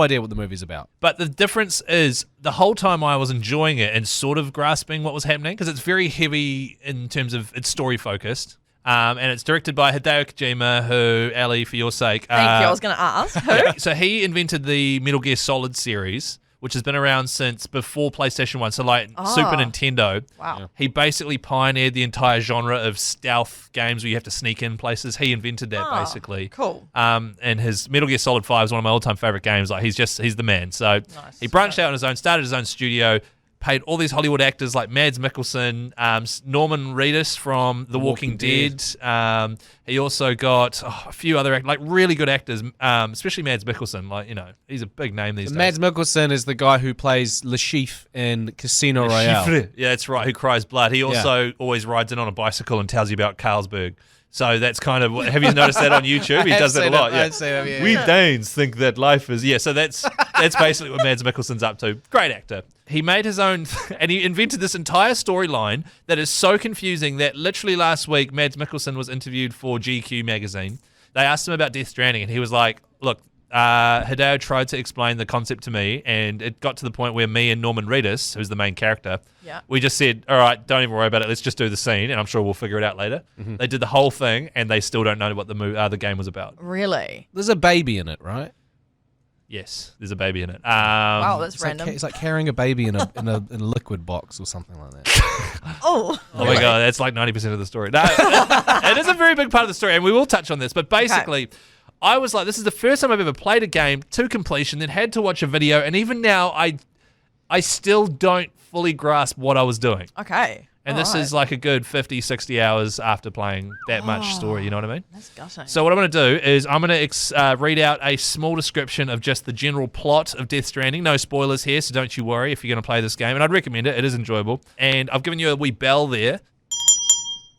idea what the movie's about. But the difference is the whole time I was enjoying it and sort of grasping what was happening, because it's very heavy in terms of its story focused. And it's directed by Hideo Kojima, who, Ellie, for your sake. Thank you. I was going to ask. Who? So he invented the Metal Gear Solid series, which has been around since before PlayStation 1, so like Super Nintendo. Wow. Yeah. He basically pioneered the entire genre of stealth games where you have to sneak in places. He invented that basically. Cool. And his Metal Gear Solid 5 is one of my all-time favorite games. Like he's the man. So he branched out on his own, started his own studio, paid all these Hollywood actors like Mads Mikkelsen, Norman Reedus from The Walking Dead. He also got a few other like really good actors, especially Mads Mikkelsen. Like he's a big name these days. Mads Mikkelsen is the guy who plays Le Chiffre in Casino Royale. Yeah, that's right. Who cries blood? He also always rides in on a bicycle and tells you about Carlsberg. So that's kind of. Have you noticed that on YouTube? He does that a lot. Yeah. We Danes think that life is. Yeah, so that's basically what Mads Mikkelsen's up to. Great actor. He made his own, and he invented this entire storyline that is so confusing that literally last week Mads Mikkelsen was interviewed for GQ magazine. They asked him about Death Stranding, and he was like, "Look, Hideo tried to explain the concept to me, and it got to the point where me and Norman Reedus, who's the main character, we just said, all right, don't even worry about it. Let's just do the scene, and I'm sure we'll figure it out later." They did the whole thing, and they still don't know what the game was about. Really? There's a baby in it, right? Yes, there's a baby in it. Wow, that's It's random. like, it's like carrying a baby in a liquid box or something like that. Oh my god, that's like 90% of the story. No, it is a very big part of the story, and we will touch on this. But basically, I was like, this is the first time I've ever played a game to completion, then had to watch a video, and even now, I still don't fully grasp what I was doing. Okay. And this is like a good 50, 60 hours after playing that much story, you know what I mean? That's gutting. So what I'm going to do is I'm going to read out a small description of just the general plot of Death Stranding. No spoilers here, so don't you worry if you're going to play this game. And I'd recommend it. It is enjoyable. And I've given you a wee bell there.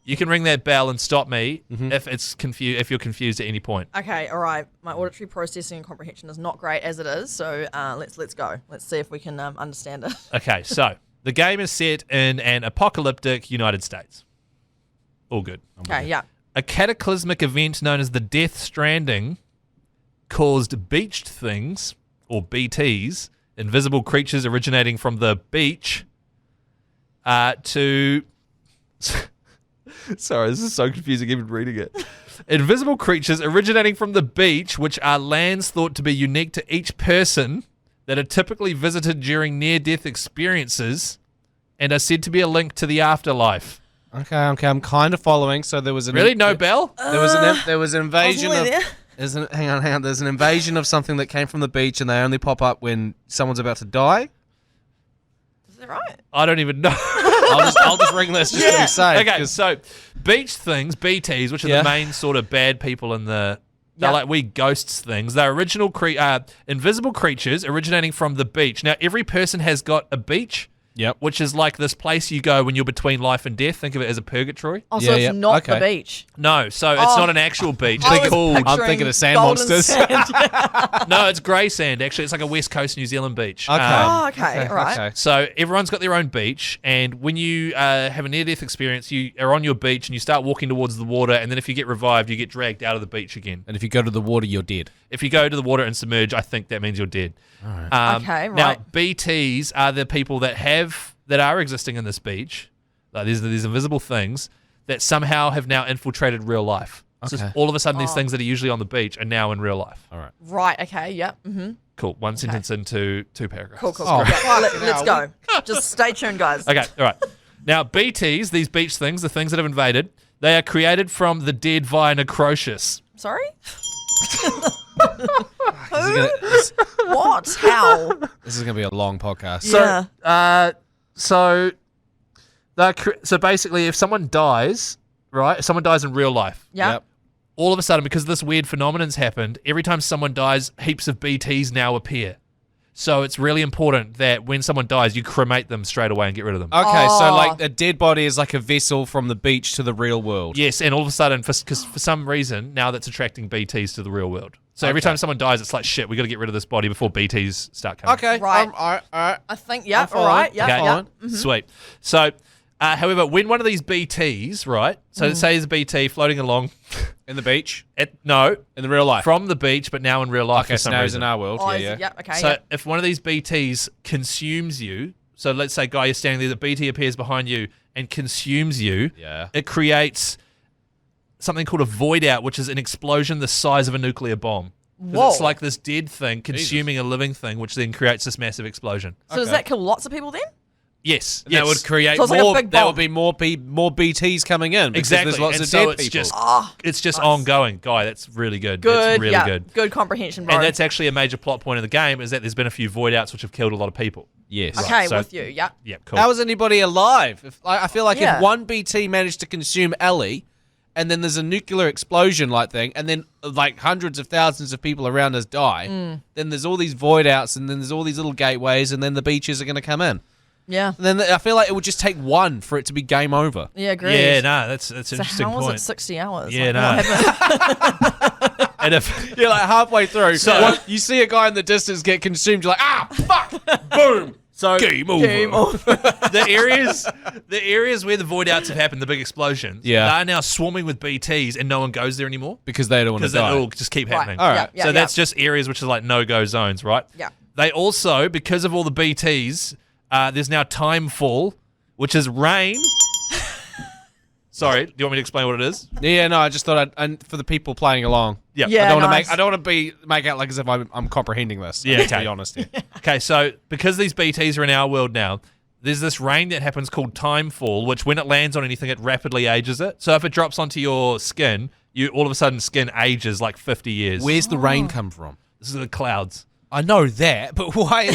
You can ring that bell and stop me if you're confused at any point. Okay, all right. My auditory processing and comprehension is not great as it is, so let's go. Let's see if we can understand it. Okay, so the game is set in an apocalyptic United States. All good. Okay, yeah. A cataclysmic event known as the Death Stranding caused beached things, or BTs, invisible creatures originating from the beach, to... Sorry, this is so confusing even reading it. Invisible creatures originating from the beach, which are lands thought to be unique to each person, that are typically visited during near-death experiences and are said to be a link to the afterlife. Okay, I'm kind of following. So there was an Really? No bell? There was an invasion of. Hang on. There's an invasion of something that came from the beach, and they only pop up when someone's about to die. Is that right? I don't even know. I'll just ring this just to be safe. Okay, so beach things, BTs, which are the main sort of bad people in the... They're like we ghosts things. They're invisible creatures originating from the beach. Now, every person has got a beach, which is like this place you go when you're between life and death. Think of it as a purgatory. Oh, so it's not the beach. No, so it's not an actual beach. I It's was called... I'm thinking of sand golden monsters. sand. No, it's grey sand, actually. It's like a West Coast New Zealand beach. Okay. Okay, all right. Okay. So everyone's got their own beach, and when you have a near-death experience, you are on your beach and you start walking towards the water, and then if you get revived, you get dragged out of the beach again. And if you go to the water, you're dead. If you go to the water and submerge, I think that means you're dead. All right. Okay, Now, right. BTs are the people that are existing in this beach. Like these invisible things that somehow have now infiltrated real life. So Okay. all of a sudden, these things that are usually on the beach are now in real life. All right. Right, okay, yep. Mm-hmm. Cool. One sentence into 2 paragraphs. Cool. Oh. Yeah, well, let's go. Just stay tuned, guys. Okay, all right. Now, BTs, these beach things, the things that have invaded, they are created from the dead via necrosis. Sorry? This What? How? is going to be a long podcast. Yeah. So basically, if someone dies, right? If someone dies in real life, Yeah. Yep. all of a sudden, because this weird phenomenon's happened, every time someone dies, heaps of BTs now appear. So it's really important that when someone dies, you cremate them straight away and get rid of them. Okay, so Oh. like a dead body is like a vessel from the beach to the real world. Yes, and all of a sudden, because for some reason, now that's attracting BTs to the real world. So every time someone dies, it's like, shit, we got to get rid of this body before BTs start coming. Okay. Right. All right. I think, yeah, I'm all right. following. Yeah, Okay. yeah. Sweet. So, however, when one of these BTs, right? So let's say there's a BT floating along. In the beach? In In the real life? from the beach, but now in real life Okay, for so some now he's reason. in our world. Oh, yeah, is yeah. it? Yep, okay, So yeah. if one of these BTs consumes you, so let's say, Guy, you're standing there, the BT appears behind you and consumes you, Yeah. it creates something called a void out, which is an explosion the size of a nuclear bomb. Whoa. It's like this dead thing consuming a living thing, which then creates this massive explosion. So does that kill lots of people then? Yes. That would create So it's like a more. big That bomb. would be more BTs coming in. Because Exactly. There's lots and of so dead it's people. just ongoing. Guy, that's really good. Good. That's really yeah. good. Good comprehension, bro. And that's actually a major plot point of the game is that there's been a few void outs which have killed a lot of people. Yes. okay, so- with you. Yeah. Yeah, cool. How is anybody alive? I feel like Yeah. if one BT managed to consume Ellie, and then there's a nuclear explosion like thing, and then like hundreds of thousands of people around us die, then there's all these void outs, and then there's all these little gateways, and then the beaches are going to come in. Yeah. And then I feel like it would just take one for it to be game over. Yeah, agreed. Yeah, no, that's an So interesting how was point. it 60 hours? Yeah, Like, no. what happened? And if You're like halfway through, So- you see a guy in the distance get consumed, you're like, fuck, boom. so Game over. Game over. the areas where the void outs have happened, the big explosions, Yeah. they are now swarming with BTs and no one goes there anymore Because they don't want to because die. it'll just keep happening. All right. Yeah, so yeah, that's yeah. just areas which is like no-go zones, right? Yeah. They also, because of all the BTs, there's now timefall, which is rain. Sorry, do you want me to explain what it is? Yeah, no, I just thought and for the people playing along. Yeah. Yeah. I don't want nice. to make out like as if I'm comprehending this. Yeah, To okay. be honest here. Okay, so because these BTs are in our world now, there's this rain that happens called timefall, which when it lands on anything, it rapidly ages it. So if it drops onto your skin, you all of a sudden skin ages like 50 years. Where's the rain come from? This is the clouds. I know that, but why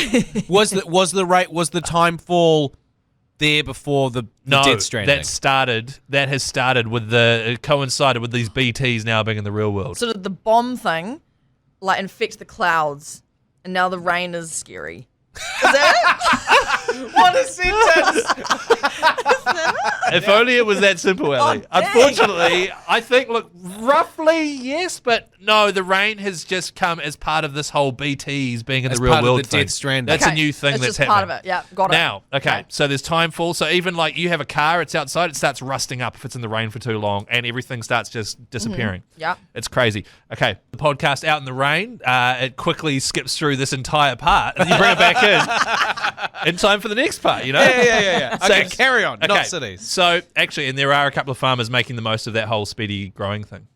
was the time fall there before the No, Death Stranding? that has started with it coincided with these BTs now being in the real world. So did the bomb thing, like, infect the clouds, and now the rain is scary? Is that What a sentence! If only it was that simple, Ellie. dang. Unfortunately, I think, look, roughly yes, but no, the rain has just come as part of this whole BTs being in As the real part of world the thing. Death Stranding. That's Okay, a new thing it's that's just happening. part of it. Yeah, got it. Now, okay, so there's timefall. So even like you have a car, it's outside, it starts rusting up if it's in the rain for too long, and everything starts just disappearing. Yeah. It's crazy. Okay, the podcast out in the rain, it quickly skips through this entire part, and you bring it back in time for the next part, you know? Yeah. So- Okay, carry on. Okay, Not cities. so actually, and there are a couple of farmers making the most of that whole speedy growing thing.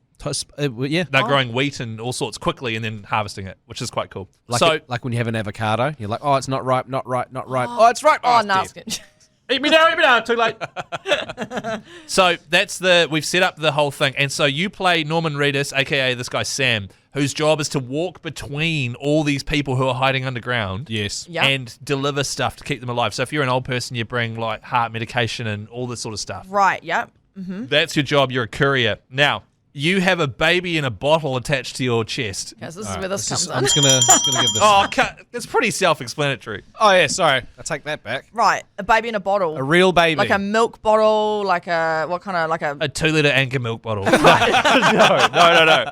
Yeah. They're growing wheat and all sorts quickly and then harvesting it, which is quite cool. Like when you have an avocado, you're like, oh, it's not ripe, not ripe, not ripe. Oh, it's ripe. Oh, it's no, dead. it's good. eat me now, too late. So we've set up the whole thing. And so you play Norman Reedus, aka this guy Sam, whose job is to walk between all these people who are hiding underground. Yes. Yeah. And deliver stuff to keep them alive. So if you're an old person, you bring like heart medication and all this sort of stuff. Right, yeah. That's your job. You're a courier. Now, you have a baby in a bottle attached to your chest. Okay, so this is where this comes I'm in. just gonna give this. Oh, it's pretty self-explanatory. Oh yeah, sorry. I take that back. Right, a baby in a bottle. A real baby. like a milk bottle, like a, what kind of, like a... A 2-liter Anchor milk bottle. No.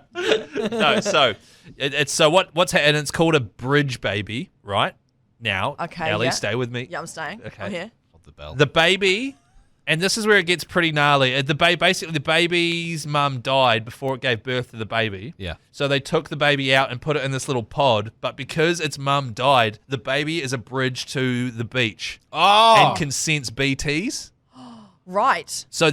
No, so what's happening? It's called a bridge baby, right? Now, Okay, Ellie, yeah. stay with me. Yeah, I'm staying. Okay. I'm here. Hold the bell. The baby, and this is where it gets pretty gnarly. Basically, the baby's mum died before it gave birth to the baby. Yeah. So they took the baby out and put it in this little pod. But because its mum died, the baby is a bridge to the beach Oh. and can sense BTs. Right. So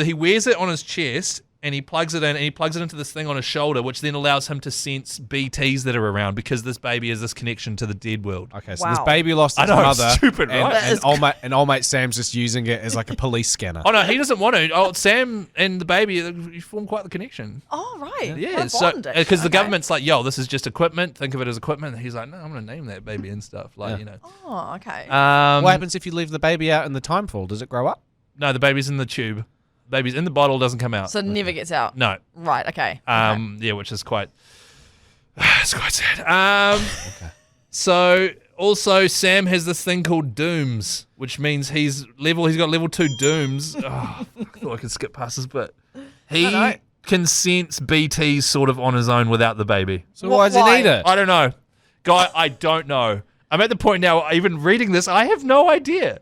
he wears it on his chest and he plugs it in and he plugs it into this thing on his shoulder, which then allows him to sense BTs that are around because this baby has this connection to the dead world. Okay, so Wow. this baby lost its I know, it's mother. stupid, and, right? That is and old mate Sam's just using it as like a police scanner. Oh no, he doesn't want to. Oh, Sam and the baby, you form quite the connection. Oh, right. Yeah, What so bondage. because the Okay. government's like, yo, this is just equipment. Think of it as equipment. And he's like, no, I'm going to name that baby and stuff. Like, Yeah. you know. Oh, okay. What happens if you leave the baby out in the timefall? Does it grow up? No, the baby's in the tube. Baby's in the bottle, doesn't come out. So it never gets out. No. Right, okay. Yeah, which is quite, it's quite sad. So also Sam has this thing called dooms, which means he's got level 2 dooms. Oh, I thought I could skip past this bit. He know. can sense BTs sort of on his own without the baby. So why does he Why? need it? I don't know. Guy, I don't know. I'm at the point now, even reading this, I have no idea.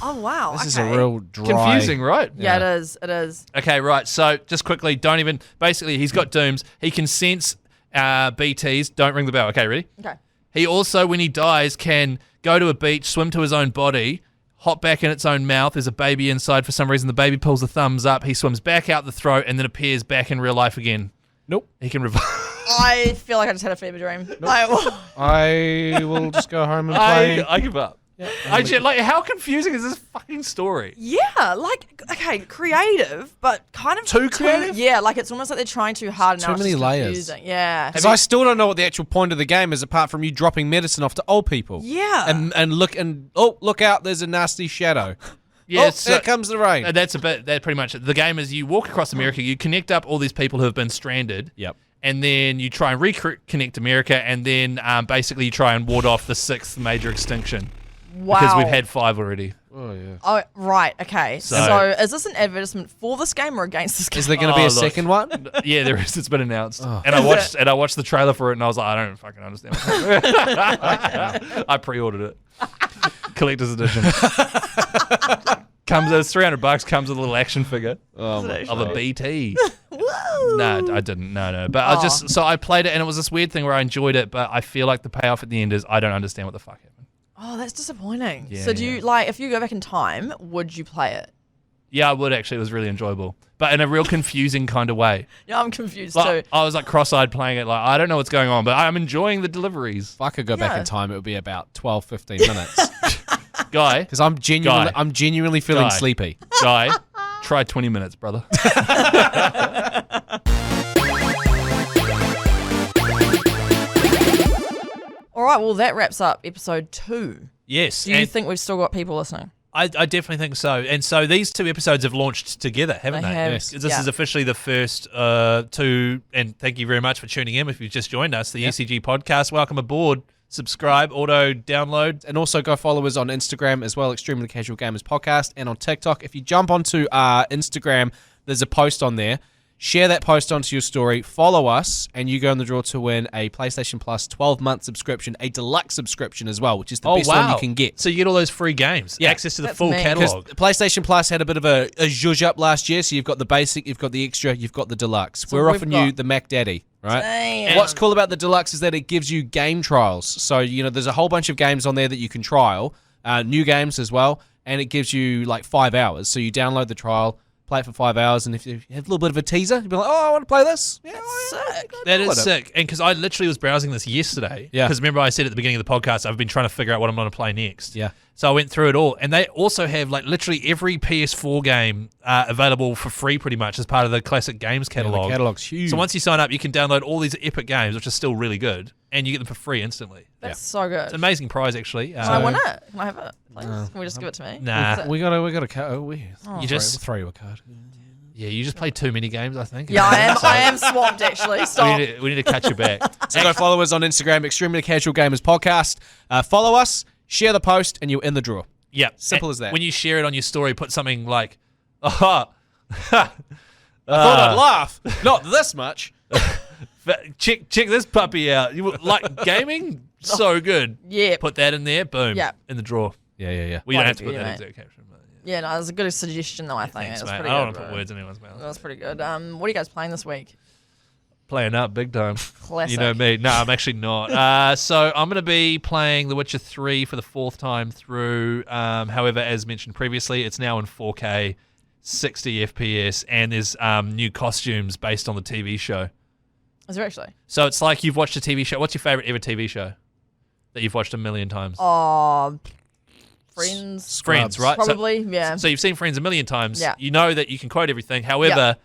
Oh, wow. This okay. is a real dry. Confusing, right? Yeah, it is. It is. Okay, right. So just quickly, basically, he's got dooms. He can sense BTs. Don't ring the bell. Okay, ready? Okay. He also, when he dies, can go to a beach, swim to his own body, hop back in its own mouth. There's a baby inside. For some reason, the baby pulls the thumbs up. He swims back out the throat and then appears back in real life again. Nope. He can revive. I feel like I just had a fever dream. I will just go home and play. I give up. Yeah. Like, how confusing is this fucking story? Yeah, like, okay, creative, but kind of Too creative? Yeah, like it's almost like they're trying too hard. Too Now it's many just layers. confusing. Yeah. Because I still don't know what the actual point of the game is, apart from you dropping medicine off to old people. Yeah. And look out! There's a nasty shadow. Yeah, there comes the rain. That's pretty much it. The game is you walk across America, you connect up all these people who have been stranded. Yep. And then you try and reconnect America, and then basically you try and ward off the 6th major extinction. Wow. Because we've had 5 already. Oh yeah. Oh, right. Okay. So- So is this an advertisement for this game or against this game? Is there going to be Oh, a look. second one? Yeah, there is. It's been announced. Oh. And I watched the trailer for it, and I was like, I don't fucking understand. I pre-ordered it. Collector's edition. Comes as $300. Comes with a little action figure Oh my of a BT. Woo. No, I didn't. No. But I played it, and it was this weird thing where I enjoyed it, but I feel like the payoff at the end is I don't understand what the fuck happened. Oh, that's disappointing. Yeah, So do you like if you go back in time, would you play it? Yeah, I would actually. It was really enjoyable, but in a real confusing kind of way. Yeah, I'm confused Like, too. I was like cross-eyed playing it, like I don't know what's going on, but I'm enjoying the deliveries. If I could go back Yeah. in time, it would be about 12, 15 minutes. Guy, Because I'm genuinely feeling Guy. sleepy. try 20 minutes, brother. All right, well that wraps up episode 2. Yes, Do you think we've still got people listening? I definitely think so. And so these 2 episodes have launched together, haven't They they? have, Yes. This yeah. is officially the first 2, and thank you very much for tuning in. If you've just joined us, the ECG podcast, welcome aboard. Subscribe, auto download. And also go follow us on Instagram as well, Extremely Casual Gamers Podcast, and on TikTok. If you jump onto our Instagram, there's a post on there. Share that post onto your story, follow us, and you go in the draw to win a PlayStation Plus 12-month subscription, a deluxe subscription as well, which is the best one you can get. So you get all those free games, Yeah. access to the That's full me. Because catalog. PlayStation Plus had a bit of a zhuzh up last year, so you've got the basic, you've got the extra, you've got the deluxe. So We're we've offering you got- the Mac Daddy, right? Damn. And what's cool about the deluxe is that it gives you game trials. So, there's a whole bunch of games on there that you can trial, new games as well, and it gives you like 5 hours. So you download the trial, play it for 5 hours, and if you have a little bit of a teaser, you'll be like, oh, I want to play this. Yeah, Sick. That is Whatever. sick. And because I literally was browsing this yesterday. Yeah. Because remember I said at the beginning of the podcast, I've been trying to figure out what I'm going to play next. Yeah. So I went through it all. And they also have like literally every PS4 game available for free pretty much as part of the classic games catalog. The catalog's huge. So once you sign up, you can download all these epic games, which are still really good. And you get them for free instantly. That's so good. It's an amazing prize, actually. Can I win it? Can I have it? Please? Can we just give it to me? Nah. That's it. we got a card. You just- we'll throw you a card. Yeah, you just play too many games, I think. Yeah, I am swamped actually. Stop. We need to catch you back. So go follow us on Instagram, Extremely Casual Gamers Podcast. Follow us, share the post, and you're in the draw. Yeah. Simple And as that. When you share it on your story, put something like, oh, I thought I'd laugh. Not this much. check this puppy out. You like gaming? So good. Yeah. Put that in there. Boom. Yeah. In the draw. Yeah. We don't have to Bloody put that mate. exact caption. But Yeah, no, that's a good suggestion though. I think Thanks, that's mate. pretty I don't good. want to put bro. words in anyone's mouth. That's pretty good. What are you guys playing this week? Playing up big time. Classic. You know me. No, I'm actually not. So I'm going to be playing The Witcher 3 for the 4th time through. However, as mentioned previously, it's now in 4K, 60 FPS, and there's new costumes based on the TV show. Is there actually? So it's like you've watched a TV show. What's your favorite ever TV show that you've watched a million times? Oh, Friends. Friends, right? Probably. yeah. So you've seen Friends a million times. Yeah. You know that you can quote everything. However,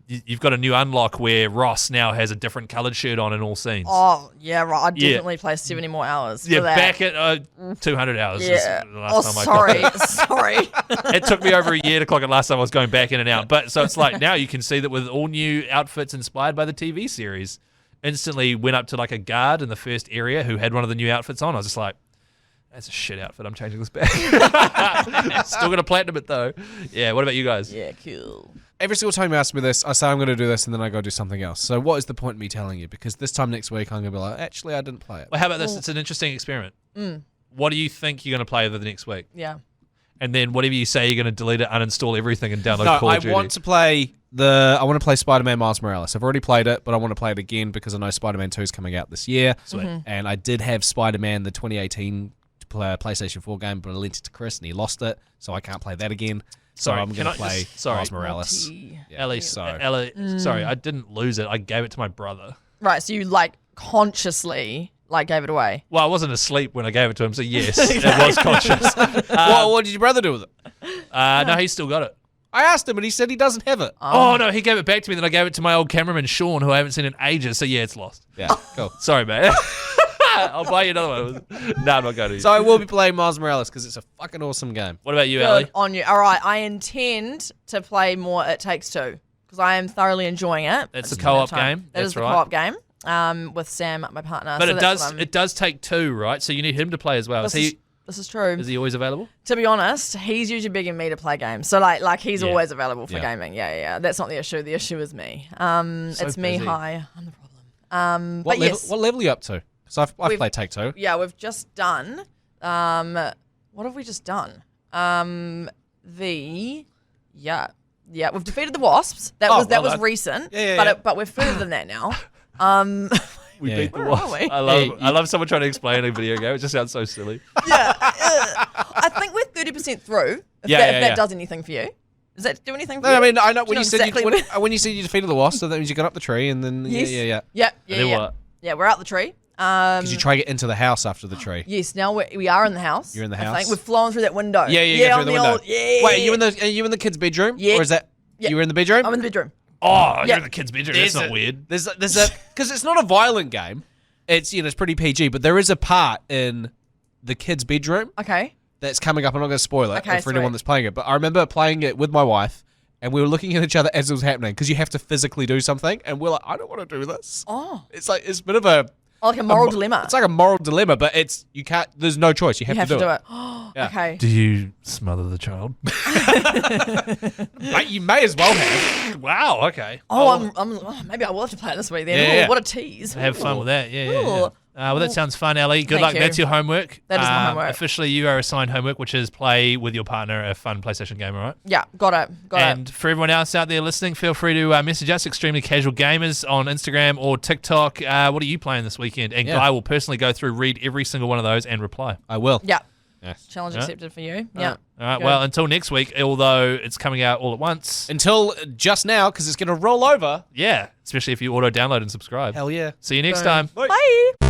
you've got a new unlock where Ross now has a different coloured shirt on in all scenes. Oh, yeah, right. I'd Yeah. definitely play 70 more hours. yeah, for that. back at 200 hours. is Yeah. the last Oh, time I sorry. clocked sorry. it. It took me over a year to clock it last time I was going back in and out. But so it's like now you can see that with all new outfits inspired by the TV series. Instantly went up to like a guard in the first area who had one of the new outfits on. I was just like, that's a shit outfit. I'm changing this back. Still going to platinum it though. Yeah, what about you guys? Yeah, cool. Every single time you ask me this, I say I'm going to do this and then I go do something else. So what is the point of me telling you? Because this time next week, I'm going to be like, actually, I didn't play it. Well, how about this? It's an interesting experiment. What do you think you're going to play over the next week? Yeah. And then whatever you say, you're going to delete it, uninstall everything, and download No, Call of I Duty. want to play Spider-Man Miles Morales. I've already played it, but I want to play it again because I know Spider-Man 2 is coming out this year. Sweet. And I did have Spider-Man, the 2018 PlayStation 4 game, but I lent it to Chris and he lost it, so I can't play that again. So Sorry, I'm can going I to play just- sorry. Miles Morales. Naughty. Yeah, Ellie, so Ellie, sorry, I didn't lose it. I gave it to my brother. Right, so you like consciously like gave it away. Well, I wasn't asleep when I gave it to him, so yes, it was conscious. What did your brother do with it? No, he's still got it. I asked him, and he said he doesn't have it. Oh, no, he gave it back to me, then I gave it to my old cameraman, Sean, who I haven't seen in ages, so yeah, it's lost. Yeah, cool. Sorry, mate. I'll buy you another one. No, I'm not going to. So I will be playing Miles Morales because it's a fucking awesome game. What about you, Ellie? Good on you. All right, I intend to play more It Takes Two because I am thoroughly enjoying it. That's I the just don't have co-op time. game. That is That's the right. co-op game with Sam, my partner. But so that's what I'm- it does take two, right? So you need him to play as well. This is true. Is he always available? To be honest, he's usually begging me to play games. So like he's Yeah. always available for Yeah. gaming. Yeah. That's not the issue. The issue is me. So It's me. busy. Hi, I'm the problem. What but level? yes, What level are you up to? Because I've We've- played Take Two. yeah, we've just done. What have we just done? We've defeated the wasps. That Oh, was well was done. recent. Yeah, but yeah. but we're further than that now. We Yeah. beat the Where wasp. are we? I love someone trying to explain a video game. It just sounds so silly. I think we're 30% through. If that does anything for you. Does that do anything for No, you? I mean I know Do when you you know said exactly when you said you defeated the wasp, so that means you got up the tree and then Yes. yeah. Yeah. And then Yeah. what? Yeah, we're out the tree. Because you try to get into the house after the tree. Yes, now we are in the house. You're in the I house? think we've flown through that window. Yeah, you go on through the window. yeah. Wait, are you in the kid's bedroom? Yeah. Or is that Yeah. you were in the bedroom? I'm in the bedroom. Oh, Yeah. you're in the kid's bedroom. That's not weird. There's a because it's not a violent game. It's it's pretty PG, but there is a part in the kid's bedroom Okay. that's coming up. I'm not going to spoil it Okay, for anyone sweet. that's playing it, but I remember playing it with my wife, and we were looking at each other as it was happening because you have to physically do something, and we're like, I don't want to do this. Oh, It's like it's a bit of a like a moral dilemma. It's like a moral dilemma, but you can't. There's no choice. You have, you have to do it. Yeah. Okay. Do you smother the child? Mate, you may as well have. Wow. Okay. Maybe I will have to play it this week then. Yeah, Ooh, yeah. what a tease. Have fun with that. Yeah. Ooh. Well, that sounds fun, Ellie. Good Thank luck. you. That's your homework. That is my homework. Officially, you are assigned homework, which is play with your partner a fun PlayStation game, all right? Yeah, got it. And for everyone else out there listening, feel free to message us, Extremely Casual Gamers, on Instagram or TikTok. What are you playing this weekend? And Yeah. Guy will personally go through, read every single one of those, and reply. I will. Yeah. Yes. Challenge Yeah. accepted for you. Yeah. All right. Good. Well, until next week, although it's coming out all at once. Until just now, because it's going to roll over. Yeah. Especially if you auto download and subscribe. Hell yeah. See you next Boom. time. Bye.